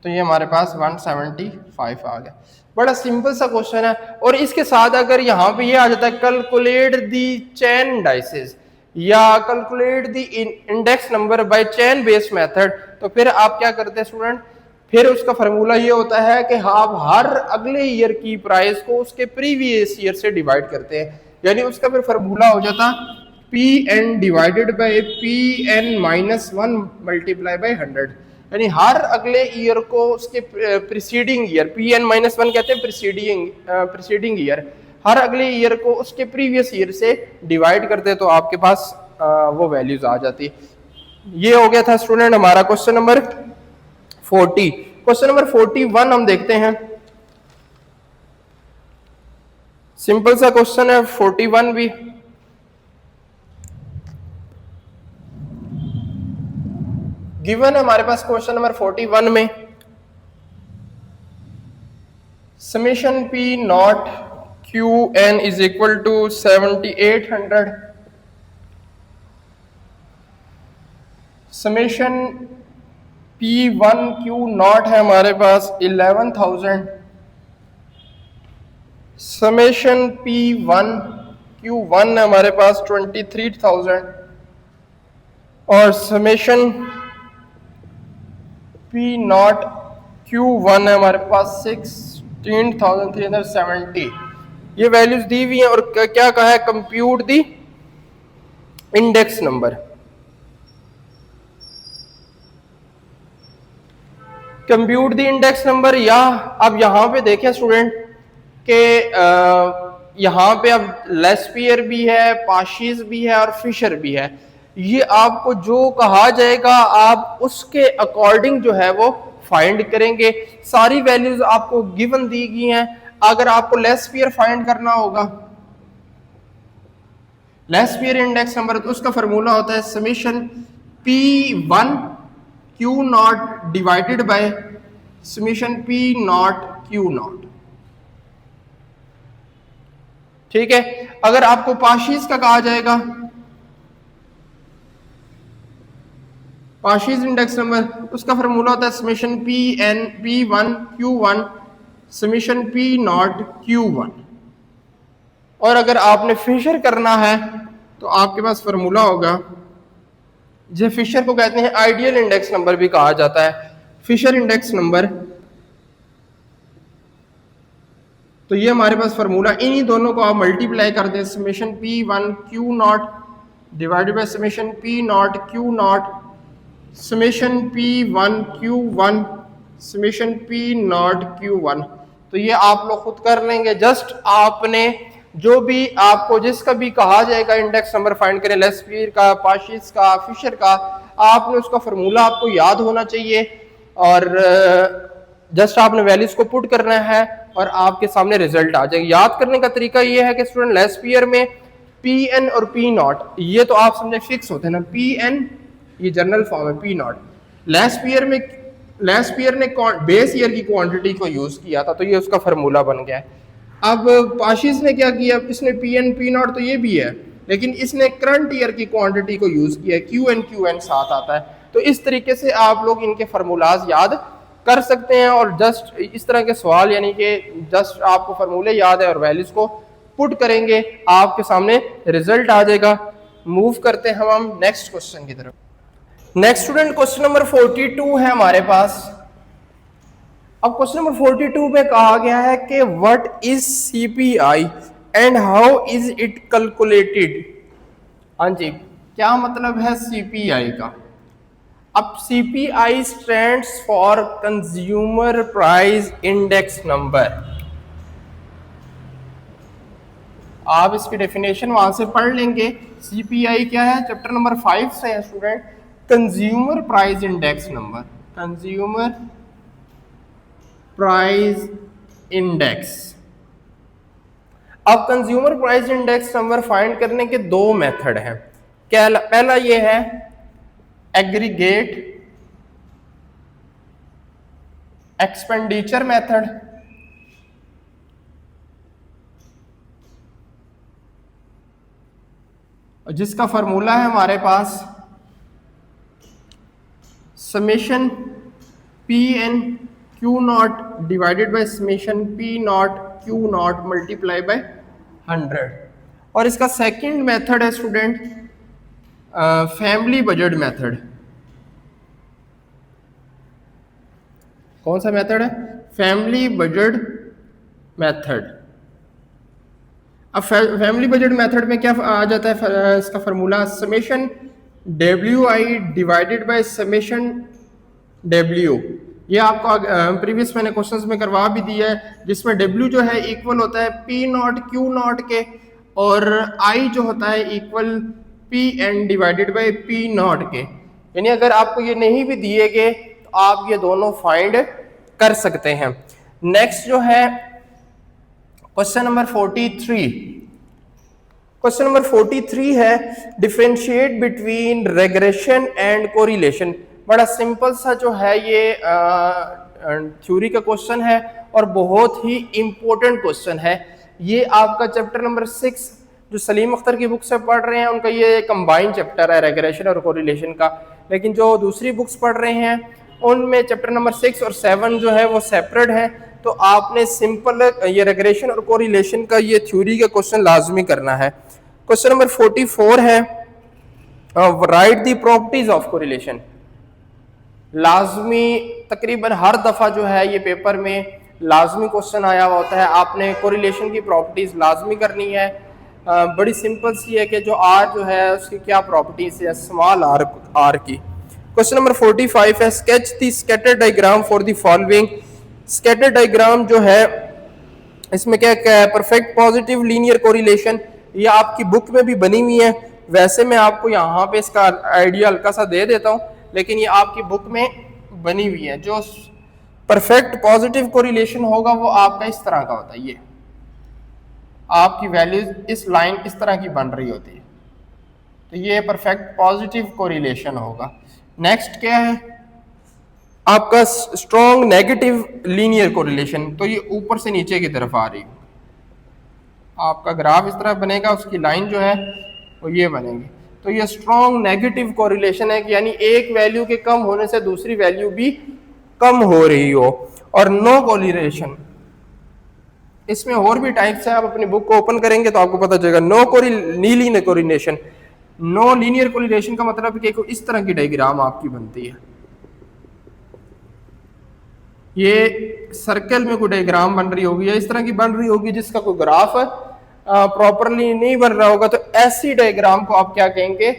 तो ये हमारे पास 175 आ गया। बड़ा सिंपल सा क्वेश्चन है। और इसके साथ अगर यहाँ पे ये आ जाता है कैलकुलेट दी चेन इंडाइसेस या calculate the index number bye chain based method, तो फिर आप क्या करते हैं स्टूडेंट, फिर उसका फार्मूला ये होता है कि आप हर अगले ईयर की प्राइस को उसके प्रीवियस ईयर से डिवाइड करते हैं। यानी उसका फिर फार्मूला हो जाता p N divided by p n minus 1 multiply by 100। यानी हर अगले ईयर को उसके preceding year, p n minus 1 कहते हैं प्रीसीडिंग ईयर, हर अगले ईयर को उसके प्रीवियस ईयर से डिवाइड करते तो आपके पास वो वैल्यूज आ जाती। ये हो गया था स्टूडेंट हमारा क्वेश्चन नंबर 40। क्वेश्चन नंबर 41 हम देखते हैं। सिंपल सा क्वेश्चन है 41 भी। गिवन है हमारे पास क्वेश्चन नंबर 41 में summation P naught q n is equal to 7800, summation P1 Q naught है हमारे पास 11,000, समेशन P1 Q1 है हमारे पास 23,000 और समेशन P नॉट Q1 है हमारे पास 16,370। ये वैल्यूज दी हुई हैं और क्या कहा है, कंप्यूट दी इंडेक्स नंबर। कंप्यूट दी इंडेक्स नंबर, या अब यहां पे देखें स्टूडेंट के यहां पे अब लेस्पियर भी है, पाशीज भी है और फिशर भी है। ये आपको जो कहा जाएगा आप उसके अकॉर्डिंग जो है वो फाइंड करेंगे। सारी वैल्यूज आपको गिवन दी गई हैं। अगर आपको लेस्पियर फाइंड करना होगा, लेस्पियर इंडेक्स नंबर, तो उसका फार्मूला होता है summation P1 Q not divided by summation P not Q not. ठीक है। अगर आपको पाशीज का कहा जाएगा, पाशीज इंडेक्स नंबर, उसका फार्मूला होता है summation P1 Q1 summation P not Q1। और अगर आपने फिशर करना है तो आपके पास फार्मूला होगा, जो फिशर को कहते हैं आइडियल इंडेक्स नंबर भी कहा जाता है, फिशर इंडेक्स नंबर। तो ये हमारे पास फार्मूला, इन्हीं दोनों को आप मल्टीप्लाई कर दें, summation P1 Q not divided by summation P not Q not summation P1 Q1 summation P not Q1। तो ये आप लोग खुद कर लेंगे। जस्ट आपने जो भी आपको जिसका भी कहा जाएगा इंडेक्स नंबर फाइंड करें, लेस्पियर का, पाशीज का, फिशर का, आपने उसका फार्मूला आपको याद होना चाहिए और जस्ट आपने वैल्यूज को पुट करना है और आपके सामने रिजल्ट आ जाएगा। याद करने का तरीका ये है कि स्टूडेंट लेस्पियर में पी एन और पी नॉट, ये तो आप समझे फिक्स होते हैं ना, पी एन ये जनरल फॉर्म है, पी नॉट। लेस्पियर ने बेस ईयर की क्वांटिटी को यूज किया था, तो ये उसका फार्मूला बन गया है। अब पाशीज ने क्या किया, इसने पी एन पी नॉट तो ये भी है, लेकिन इसने करंट ईयर की क्वांटिटी को यूज किया, क्यू एन साथ आता है। तो इस तरीके से आप लोग इनके फार्मूलाज याद कर सकते हैं और जस्ट इस तरह के सवाल, यानी कि जस्ट आपको फार्मूले याद है और वैल्यूज को पुट करेंगे, आपके सामने रिजल्ट आ जाएगा। मूव करते हैं हम नेक्स्ट क्वेश्चन की तरफ। नेक्स्ट स्टूडेंट क्वेश्चन नंबर 42 है हमारे पास। अब क्वेश्चन नंबर 42 में कहा गया है कि what is CPI and how is it calculated. हाँ जी, क्या मतलब है सीपीआई का। अब CPI stands for consumer price index number. आप इसकी डेफिनेशन वहां से पढ़ लेंगे। सीपीआई क्या है, चैप्टर नंबर 5 से है student, consumer price index number, consumer price index. अब consumer price index number find करने के दो मेथड हैं। क्या पहला ये है एग्रीगेट एक्सपेंडिचर मेथड, जिसका फॉर्मूला है हमारे पास summation P N Q naught divided by summation P naught Q naught multiply by 100। और इसका सेकंड मेथड है स्टूडेंट फैमिली बजट मेथड। कौन सा मेथड है, फैमिली बजट मेथड। अब फैमिली बजट मेथड में क्या आ जाता है, इसका formula summation W I divided by summation W. ये आपको प्रीवियस मैंने क्वेश्चंस में करवा भी दिया है, जिसमें डब्ल्यू जो है इक्वल होता है पी नॉट क्यू नॉट के, और आई जो होता है equal p N divided by P naught के। यानी अगर आपको ये नहीं भी दिए गए तो आप ये दोनों फाइंड कर सकते हैं। नेक्स्ट जो है क्वेश्चन नंबर 43। क्वेश्चन नंबर 43 है differentiate between regression and correlation. बड़ा सिंपल सा जो है ये थ्योरी का क्वेश्चन है और बहुत ही इंपॉर्टेंट क्वेश्चन है। ये आपका चैप्टर नंबर 6 जो सलीम अख्तर की बुक से पढ़ रहे हैं उनका ये कंबाइंड चैप्टर है रेग्रेशन और कोरिलेशन का, लेकिन जो दूसरी बुक्स पढ़ रहे हैं उनमें चैप्टर नंबर 6 और 7 जो है वो सेपरेट है। तो आपने सिंपल ये रेग्रेशन और कोरिलेशन का ये थ्योरी का क्वेश्चन लाजमी करना है। क्वेश्चन नंबर 44 है right the properties of correlation. लाजमी तकरीबन हर दफा जो है ये पेपर में लाजमी क्वेश्चन आया हुआ होता है, आपने कोरिलेशन की प्रॉपर्टीज लाजमी करनी है। बड़ी सिंपल सी है कि जो आर जो है उसकी क्या प्रॉपर्टीज है स्मॉल आर की। क्वेश्चन नंबर 45 है sketch the scatter diagram for the following. Scatter diagram जो है इसमें क्या क्या है, परफेक्ट पॉजिटिव लीनियर कोरिलेशन, ये आपकी बुक में भी बनी हुई है। वैसे मैं आपको यहाँ पे इसका आइडिया हल्का सा दे देता हूँ, लेकिन ये आपकी बुक में बनी हुई है। जो परफेक्ट पॉजिटिव कोरिलेशन होगा वो आपका इस तरह का होता है, ये आपकी वैल्यूज इस लाइन इस तरह की बन रही होती है, तो ये परफेक्ट पॉजिटिव कोरिलेशन होगा। नेक्स्ट क्या है आपका स्ट्रॉन्ग नेगेटिव लीनियर कोरिलेशन, तो ये ऊपर से नीचे की तरफ आ रही है। आपका ग्राफ इस तरह बनेगा, उसकी लाइन जो है वो ये बनेगी, तो ये स्ट्रॉन्ग नेगेटिव कोरिलेशन है कि यानी एक वैल्यू के कम होने से दूसरी वैल्यू भी कम हो रही हो। और नो कोरिलेशन, इसमें और भी टाइप्स है, आप अपनी बुक को ओपन करेंगे तो आपको पता चलेगा। No linear correlation, no linear correlation का मतलब कि इस तरह की डायग्राम आपकी बनती है, ये सर्कल में कोई डायग्राम बन रही होगी या इस तरह की बन रही होगी जिसका कोई ग्राफ प्रॉपरली नहीं बन रहा होगा, तो ऐसी डायग्राम को आप क्या कहेंगे,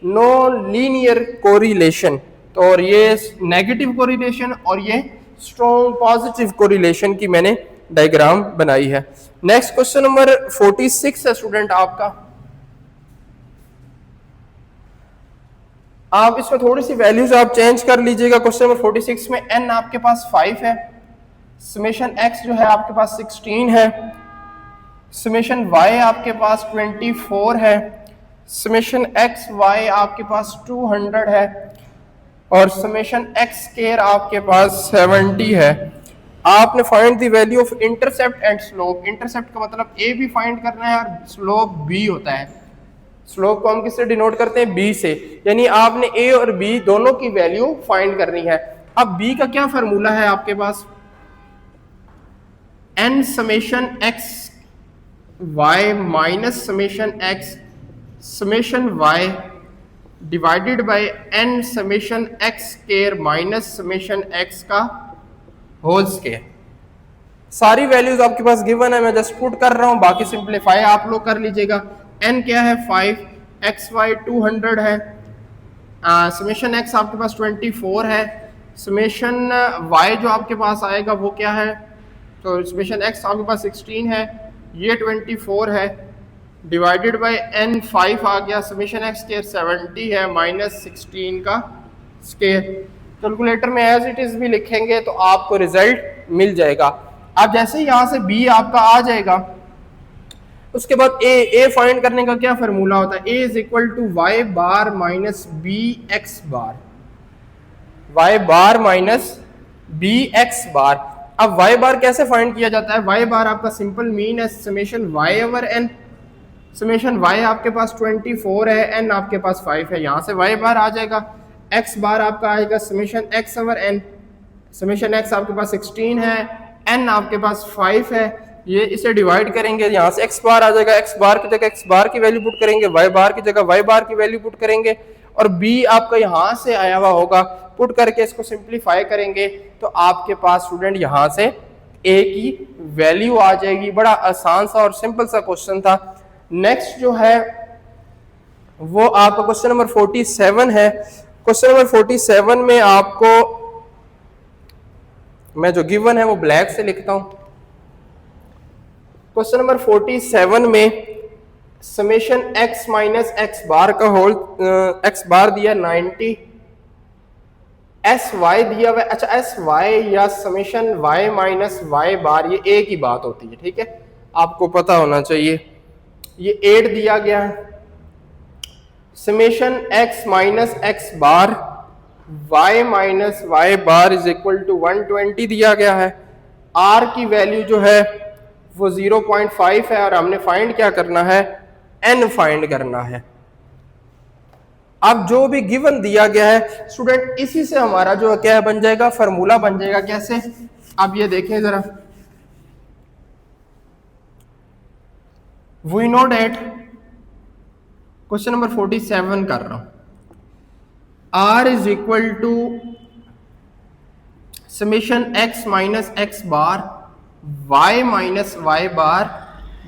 नो लीनियर कोरिलेशन। तो और ये नेगेटिव कोरिलेशन और ये स्ट्रॉन्ग पॉजिटिव कोरिलेशन की मैंने डायग्राम बनाई है। नेक्स्ट क्वेश्चन नंबर 46 है स्टूडेंट आपका। आप इसमें थोड़ी सी वैल्यूज आप चेंज कर लीजिएगा। क्वेश्चन नंबर 46 में n आपके पास 5 है, समेशन x जो है आपके पास 16 है, समेशन y आपके पास 24 है, समेशन x y आपके पास 200 है, और समेशन x स्क्वायर आपके पास 70 है। आपने find the value of intercept and slope. Intercept का मतलब a भी फाइंड करना है और स्लोप b होता है। स्लोप को हम किससे डिनोट करते हैं, b से, यानी आपने a और b दोनों की वैल्यू फाइंड करनी है। अब b का क्या फार्मूला है आपके पास, n summation x y minus summation x summation y divided by n summation x square minus summation x का होल स्केयर। सारी वैल्यूज आपके पास गिवन है, मैं जस्ट पुट कर रहा हूं, बाकी सिंप्लीफाई आप लोग कर लीजिएगा। n क्या है 5, xy 200 है, समेशन x आपके पास 24 है, समेशन y जो आपके पास आएगा वो क्या है, तो समेशन x आपके पास 16 है, ये 24 है, डिवाइडेड बाय n 5 आ गया, समेशन x स्क्वायर 70 है माइनस 16 का स्क्वायर। कैलकुलेटर में एज इट इज भी लिखेंगे तो आपको रिजल्ट मिल जाएगा। अब जैसे यहाँ से b आपका आ जाएगा, उसके बाद a फाइंड करने का क्या फार्मूला होता है, a is equal to Y bar minus B X bar, Y bar minus B X bar. अब वाई बार कैसे फाइंड किया जाता है, वाई बार आपका सिंपल मीन है summation y over n, summation y आपके पास 24 है, एन आपके पास 5 है, यहाँ से वाई बार आ जाएगा, एक्स बार आपका आएगा summation x over n, summation x आपके पास 16 है, एन आपके पास 5 है, ये इसे डिवाइड करेंगे, यहाँ से एक्स बार आ जाएगा, एक्स बार की जगह एक्स बार की वैल्यू पुट करेंगे, वाई बार की जगह वाई बार की वैल्यू पुट करेंगे, और बी आपका यहाँ से आया हुआ होगा, पुट करके इसको सिंप्लीफाई करेंगे तो आपके पास स्टूडेंट यहाँ से ए की वैल्यू आ जाएगी। बड़ा आसान सा और सिंपल सा क्वेश्चन था। नेक्स्ट जो है वो आपका क्वेश्चन नंबर 47 है। क्वेश्चन नंबर 47 में आपको मैं जो गिवन है वो ब्लैक से लिखता हूं। क्वेश्चन नंबर 47 में summation x minus x bar का होल एक्स बार दिया 90, एस वाई दिया हुआ, अच्छा एस वाई या summation y minus y bar ये एक ही बात होती है, ठीक है, आपको पता होना चाहिए। ये 8 दिया गया है, summation x minus x bar y minus y bar is equal to 120 दिया गया है। r की वैल्यू जो है वो 0.5 है और हमने फाइंड क्या करना है, n फाइंड करना है। अब जो भी गिवन दिया गया है स्टूडेंट, इसी से हमारा जो क्या बन जाएगा, फार्मूला बन जाएगा। कैसे, अब ये देखें जरा, we know that, question number 47 कर रहा हूं, r is equal to summation x minus x bar y minus y bar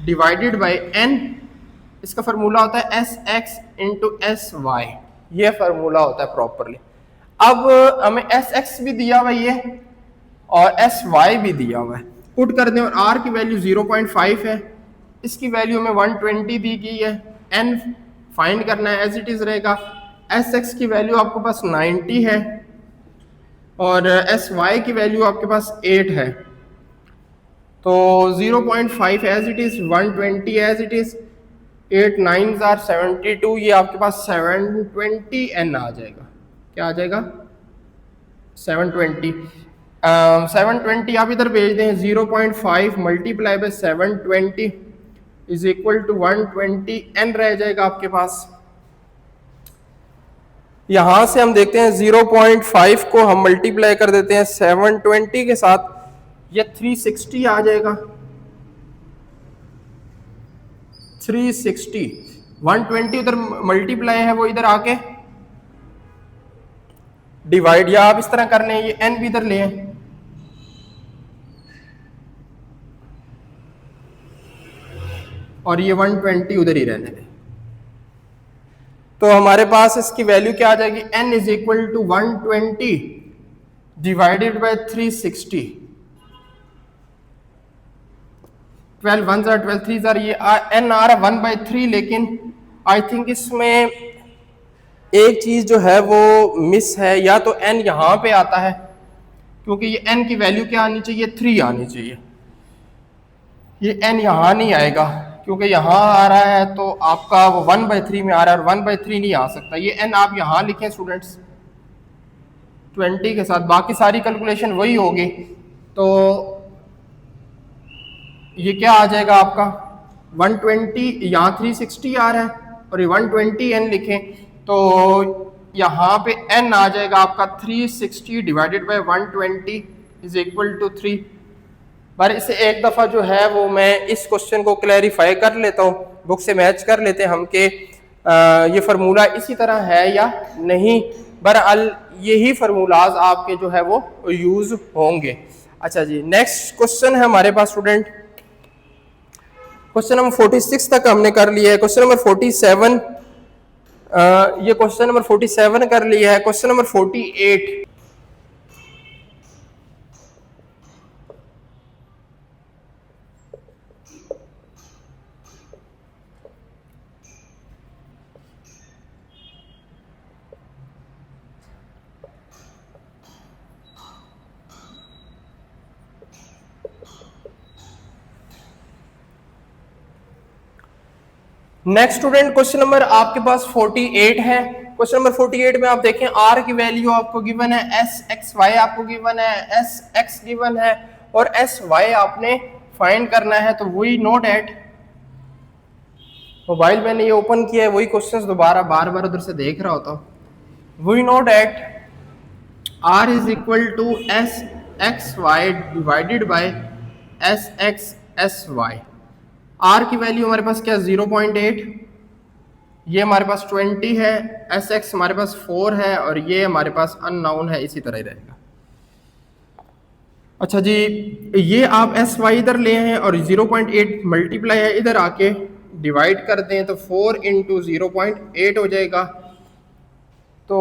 divided by n, इसका फार्मूला होता है s x into s y, ये फार्मूला होता है प्रॉपरली। अब हमें एस एक्स भी दिया हुआ है और एस वाई भी दिया हुआ है, पुट कर दें और r की वैल्यू 0.5 है, इसकी वैल्यू में 120 दी गई है, n फाइंड करना है, एज इट इज रहेगा। एस एक्स की वैल्यू आपके पास 90 है और एस वाई की वैल्यू आपके पास 8 है, तो 0.5 as it is, 120 as it is, 8 9s are 72, ये आपके पास 720 n आ जाएगा। क्या आ जाएगा, 720। 720 आप इधर भेज दें, 0.5 multiply by 720 is equal to 120 n रह जाएगा आपके पास। यहां से हम देखते हैं 0.5 को हम मल्टीप्लाई कर देते हैं 720 के साथ, ये 360 आ जाएगा, 360, 120 उधर मल्टीप्लाई है वो इधर आके डिवाइड, या आप इस तरह कर लें, ये n भी इधर ले आए, और ये 120 उधर ही रहने दें, तो हमारे पास इसकी वैल्यू क्या आ जाएगी, n is equal to 120 divided by 360, 12 1s are 12 3s are, ये n आ रहा 1/3, लेकिन आई थिंक इसमें एक चीज जो है वो मिस है, या तो n यहाँ पे आता है, क्योंकि ये n की वैल्यू क्या आनी चाहिए, 3 आनी चाहिए, ये n यहाँ नहीं आएगा क्योंकि यहाँ आ रहा है तो आपका वो 1/3 में आ रहा है, और 1/3 नहीं आ सकता, ये n आप यहाँ लिखें स्टूडेंट्स 20 के साथ, बाकी सारी कैलकुलेशन वही होगी, तो ये क्या आ जाएगा आपका 120, यहाँ 360 आ रहा है और ये 120 n लिखें तो यहाँ पे n आ जाएगा आपका 360 divided by 120 is equal to 3। पर इसे एक दफ़ा जो है वो मैं इस क्वेश्चन को क्लैरिफाई कर लेता हूँ, बुक से मैच कर लेते हैं हम कि ये फार्मूला इसी तरह है या नहीं। बहरहाल यही फार्मूलाज आपके जो है वो यूज़ होंगे। अच्छा जी, नेक्स्ट क्वेश्चन है हमारे पास स्टूडेंट, क्वेश्चन नंबर 46 तक हमने कर लिया है। क्वेश्चन नंबर 47, ये क्वेश्चन नंबर 47 कर लिया है। Question number 48, next student question number आपके पास 48 है। क्वेश्चन नंबर 48 में आप देखें आर की वैल्यू आपको गिवन है, एस एक्स वाई आपको गिवन है, एस एक्स गिवन है और एस वाई आपने फाइंड करना है। तो वही नोट एट, मोबाइल मैंने ये ओपन किया है, वही क्वेश्चंस दोबारा बार बार उधर से देख रहा होता हूँ। वही note that r is equal to s x y divided by s x s y. R की वैल्यू हमारे पास क्या 0.8, ये हमारे पास 20 है, एस एक्स हमारे पास 4 है और ये हमारे पास अननोन है, इसी तरह ही रहेगा। अच्छा जी, ये आप एस वाई इधर ले हैं और 0.8 मल्टीप्लाई है इधर आके डिवाइड कर दें तो 4 इंटू 0.8 हो जाएगा। तो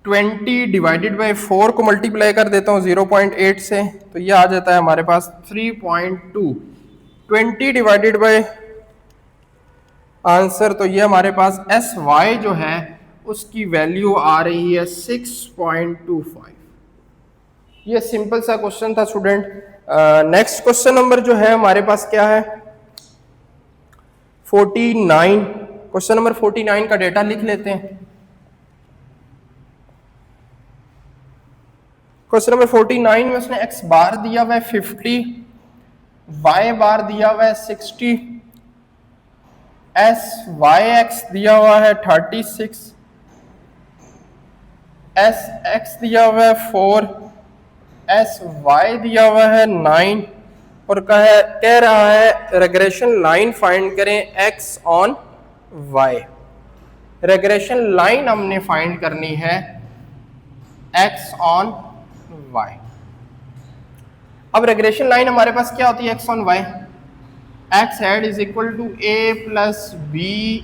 20 डिवाइडेड बाई 4 को मल्टीप्लाई कर देता हूँ 0.8 से, तो ये आ जाता है हमारे पास 3.2। 20 डिवाइडेड बाई आंसर, तो ये हमारे पास एस वाई जो है उसकी वैल्यू आ रही है 6.25। ये सिंपल सा क्वेश्चन था स्टूडेंट। नेक्स्ट क्वेश्चन नंबर जो है हमारे पास क्या है 49। क्वेश्चन नंबर 49 का डेटा लिख लेते हैं। क्वेश्चन नंबर 49 में उसने एक्स बार दिया हुआ है 50, वाई बार दिया हुआ है 60, एस वाई एक्स दिया हुआ है 36, एस एक्स दिया हुआ है 4, एस वाई दिया हुआ है 9 और कह रहा है रेग्रेशन लाइन फाइंड करें x on y. Regression line हमने फाइंड करनी है एक्स ऑन वाई। अब रेग्रेशन लाइन हमारे पास क्या होती है x on y, x head is equal to a plus b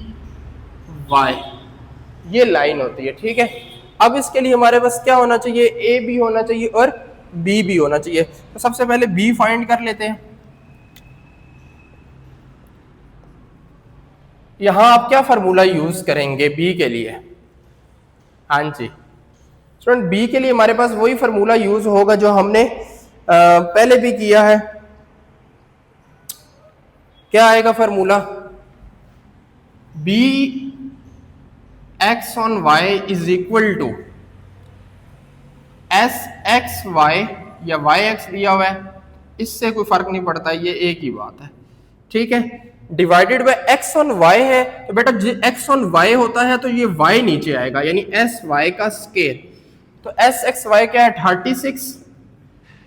y, ये लाइन होती है। ठीक है, अब इसके लिए हमारे पास क्या होना चाहिए, ए भी होना चाहिए और बी भी होना चाहिए। तो सबसे पहले बी फाइंड कर लेते हैं। यहां आप क्या फार्मूला यूज करेंगे बी के लिए? हाँ जी स्टूडेंट, बी के लिए हमारे पास वही फार्मूला यूज होगा जो हमने पहले भी किया है। क्या आएगा formula? B x on y is equal to s x y या वाई एक्स दिया हुआ है, इससे कोई फर्क नहीं पड़ता, ये एक ही बात है। ठीक है, divided by x on y है, तो बेटा एक्स ऑन वाई होता है तो ये वाई नीचे आएगा, यानी एस वाई का स्केयर। तो एस एक्स वाई क्या है 36,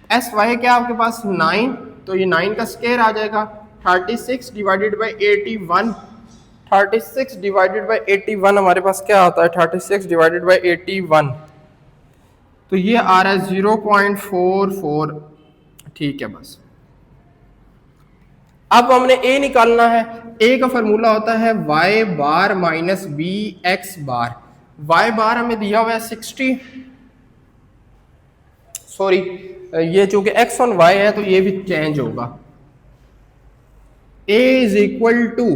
एस वाई क्या है आपके पास 9, तो ये 9 का स्केयर आ जाएगा। 36 डिवाइडेड बाई 81, 36 डिवाइडेड बाई 81 हमारे पास क्या होता है 36 डिवाइडेड बाई 81, तो ये आ रहा है 0.44। ठीक है, बस अब हमने ए निकालना है। ए का फॉर्मूला होता है y bar minus B X bar. Y बार हमें दिया हुआ है 60, सॉरी ये चूंकि एक्स ऑन वाई है तो ये भी चेंज होगा। A is equal to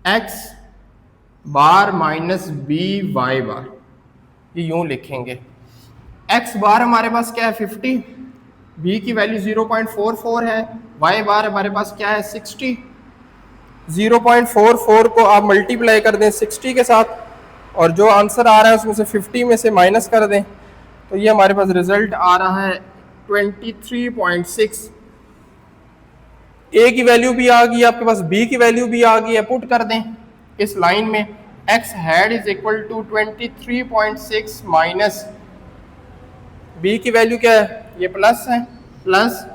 X bar minus B Y bar, ये यूं लिखेंगे। एक्स बार हमारे पास क्या है 50, बी की वैल्यू 0.44 है, वाई बार हमारे पास क्या है 60। 0.44 को आप मल्टीप्लाई कर दें 60 के साथ और जो आंसर आ रहा है उसमें से 50 में से माइनस कर दें, तो ये हमारे पास रिजल्ट आ रहा है 23.6। ए की वैल्यू भी आ गई आपके पास, बी की वैल्यू भी आ गई है, पुट कर दें इस लाइन में। X head is equal to 23.6 minus b की वैल्यू क्या है, ये प्लस है, प्लस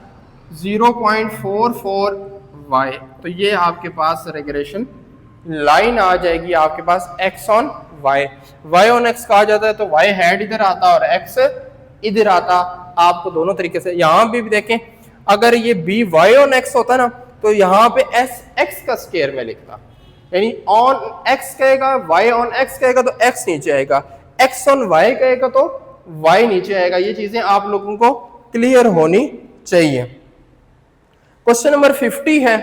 0.44 वाई, तो ये आपके पास रेग्रेशन लाइन आ जाएगी आपके पास X on Y, Y on X कहा जाता है तो वाई हेड इधर आता और एक्स इधर आता। आपको दोनों तरीके से यहाँ भी देखें, अगर ये बी वाई ऑन एक्स होता ना तो यहाँ पे एस एक्स का स्केयर में लिखता, यानी ऑन एक्स कहेगा, वाई ऑन एक्स कहेगा तो एक्स नीचे आएगा, एक्स ऑन वाई कहेगा तो वाई नीचे आएगा। ये चीजें आप लोगों को क्लियर होनी चाहिए। क्वेश्चन नंबर 50 है,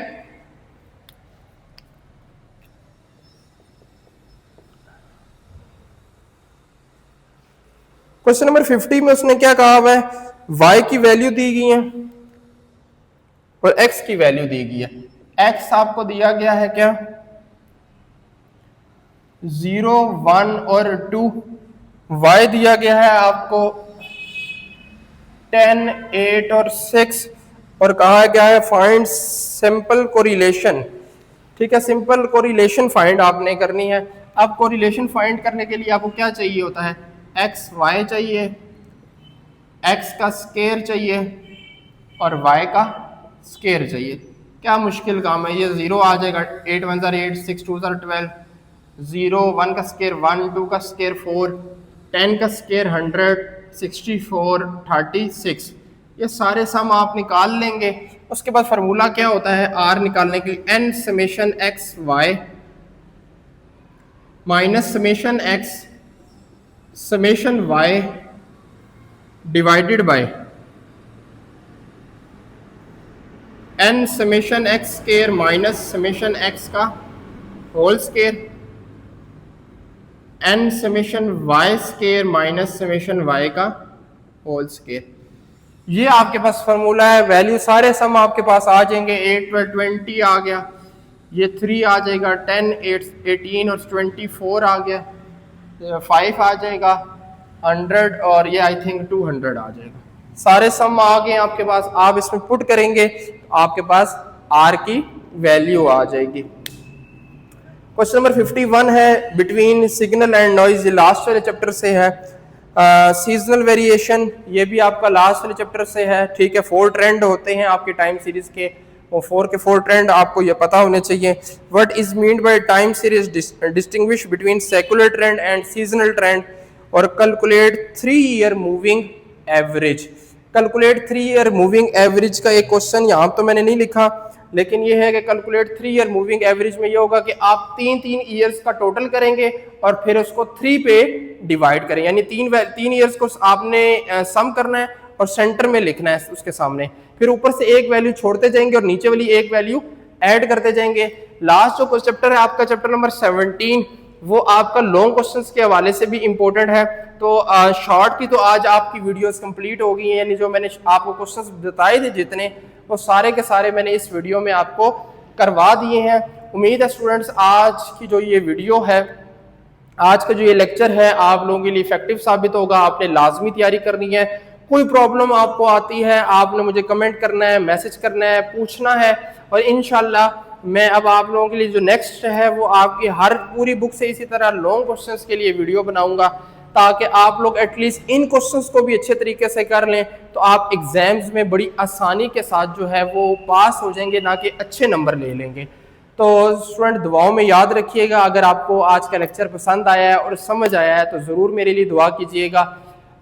क्वेश्चन नंबर 50 में उसने क्या कहा हुआ है, y की वैल्यू दी गई है और x की वैल्यू दी गई है। x आपको दिया गया है क्या 0, 1 और 2, y दिया गया है आपको 10, 8 और 6 और कहा गया है फाइंड सिंपल कोरिलेशन। ठीक है, सिंपल कोरिलेशन फाइंड आपने करनी है। अब कोरिलेशन फाइंड करने के लिए आपको क्या चाहिए होता है, एक्स वाई चाहिए, एक्स का स्केयर चाहिए और वाई का स्केयर चाहिए। क्या मुश्किल काम है, ये 0 आ जाएगा, 8 1 8, 6 2 12, 0 1 का स्केयर 1, 2 का स्केयर 4, 10 का स्केयर 100, 64, 36, ये सारे सम आप निकाल लेंगे। उसके बाद फार्मूला क्या होता है आर निकालने के लिए, N summation X Y minus summation X summation Y divided by N summation X square minus summation X का whole square, N summation Y square minus summation Y का होल स्केयर। ये आपके पास फार्मूला है। Value सारे सम आपके पास आ जाएंगे, 8 12 20 आ गया, ये 3 आ जाएगा, 10 8 18 और 24 आ गया, 5 आ जाएगा, 100 और ये आई थिंक 200 आ जाएगा। सारे सम आ गए आपके पास, आप इसमें पुट करेंगे तो आपके पास आर की वैल्यू आ जाएगी। क्वेश्चन नंबर 51 है, between signal and noise, last वाले चैप्टर से है। सीजनल वेरिएशन, ये भी आपका लास्ट वाले चैप्टर से है। ठीक है, 4 ट्रेंड होते हैं आपके टाइम सीरीज के, वो 4 के 4 ट्रेंड आपको ये पता होने चाहिए। What is mean by time series, distinguish between secular trend and seasonal trend और calculate 3 year moving average. Calculate 3 year moving average का एक क्वेश्चन यहाँ तो मैंने नहीं लिखा, लेकिन ये है कि कैलकुलेट 3 ईयर मूविंग एवरेज में ये होगा कि आप 3 ईयर्स का टोटल करेंगे और फिर उसको 3 पे डिवाइड करें, यानी 3 ईयर्स को आपने सम करना है और सेंटर में लिखना है उसके सामने, फिर ऊपर से एक वैल्यू छोड़ते जाएंगे और नीचे वाली एक वैल्यू ऐड करते जाएंगे। लास्ट जो चैप्टर है आपका चैप्टर नंबर 17, वो आपका लॉन्ग क्वेश्चंस के हवाले से भी इंपॉर्टेंट है। तो शॉर्ट की तो आज आपकी वीडियोस कंप्लीट हो गई हैं, यानी जो मैंने आपको क्वेश्चंस बताए थे जितने, वो सारे के सारे मैंने इस वीडियो में आपको करवा दिए हैं। उम्मीद है स्टूडेंट्स आज की जो ये वीडियो है, आज का जो ये लेक्चर है आप लोगों के लिए इफेक्टिव साबित होगा। आपने लाजमी तैयारी करनी है। कोई प्रॉब्लम आपको आती है आपने मुझे कमेंट करना है, मैसेज करना है, पूछना है, और इंशाल्लाह मैं अब आप लोगों के लिए जो नेक्स्ट है वो आपकी हर पूरी बुक से इसी तरह लॉन्ग क्वेश्चंस के लिए वीडियो बनाऊंगा, ताकि आप लोग एटलीस्ट इन क्वेश्चंस को भी अच्छे तरीके से कर लें तो आप एग्जाम्स में बड़ी आसानी के साथ जो है वो पास हो जाएंगे, ना कि अच्छे नंबर ले लेंगे। तो स्टूडेंट दुआओं में याद रखिएगा। अगर आपको आज का लेक्चर पसंद आया है और समझ आया है तो ज़रूर मेरे लिए दुआ कीजिएगा।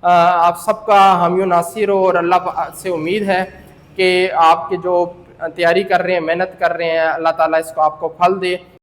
आप सबका हामी नासिर हो, और अल्लाह से उम्मीद है कि आपके जो तैयारी कर रहे हैं, मेहनत कर रहे हैं, अल्लाह ताला इसको आपको फल दे।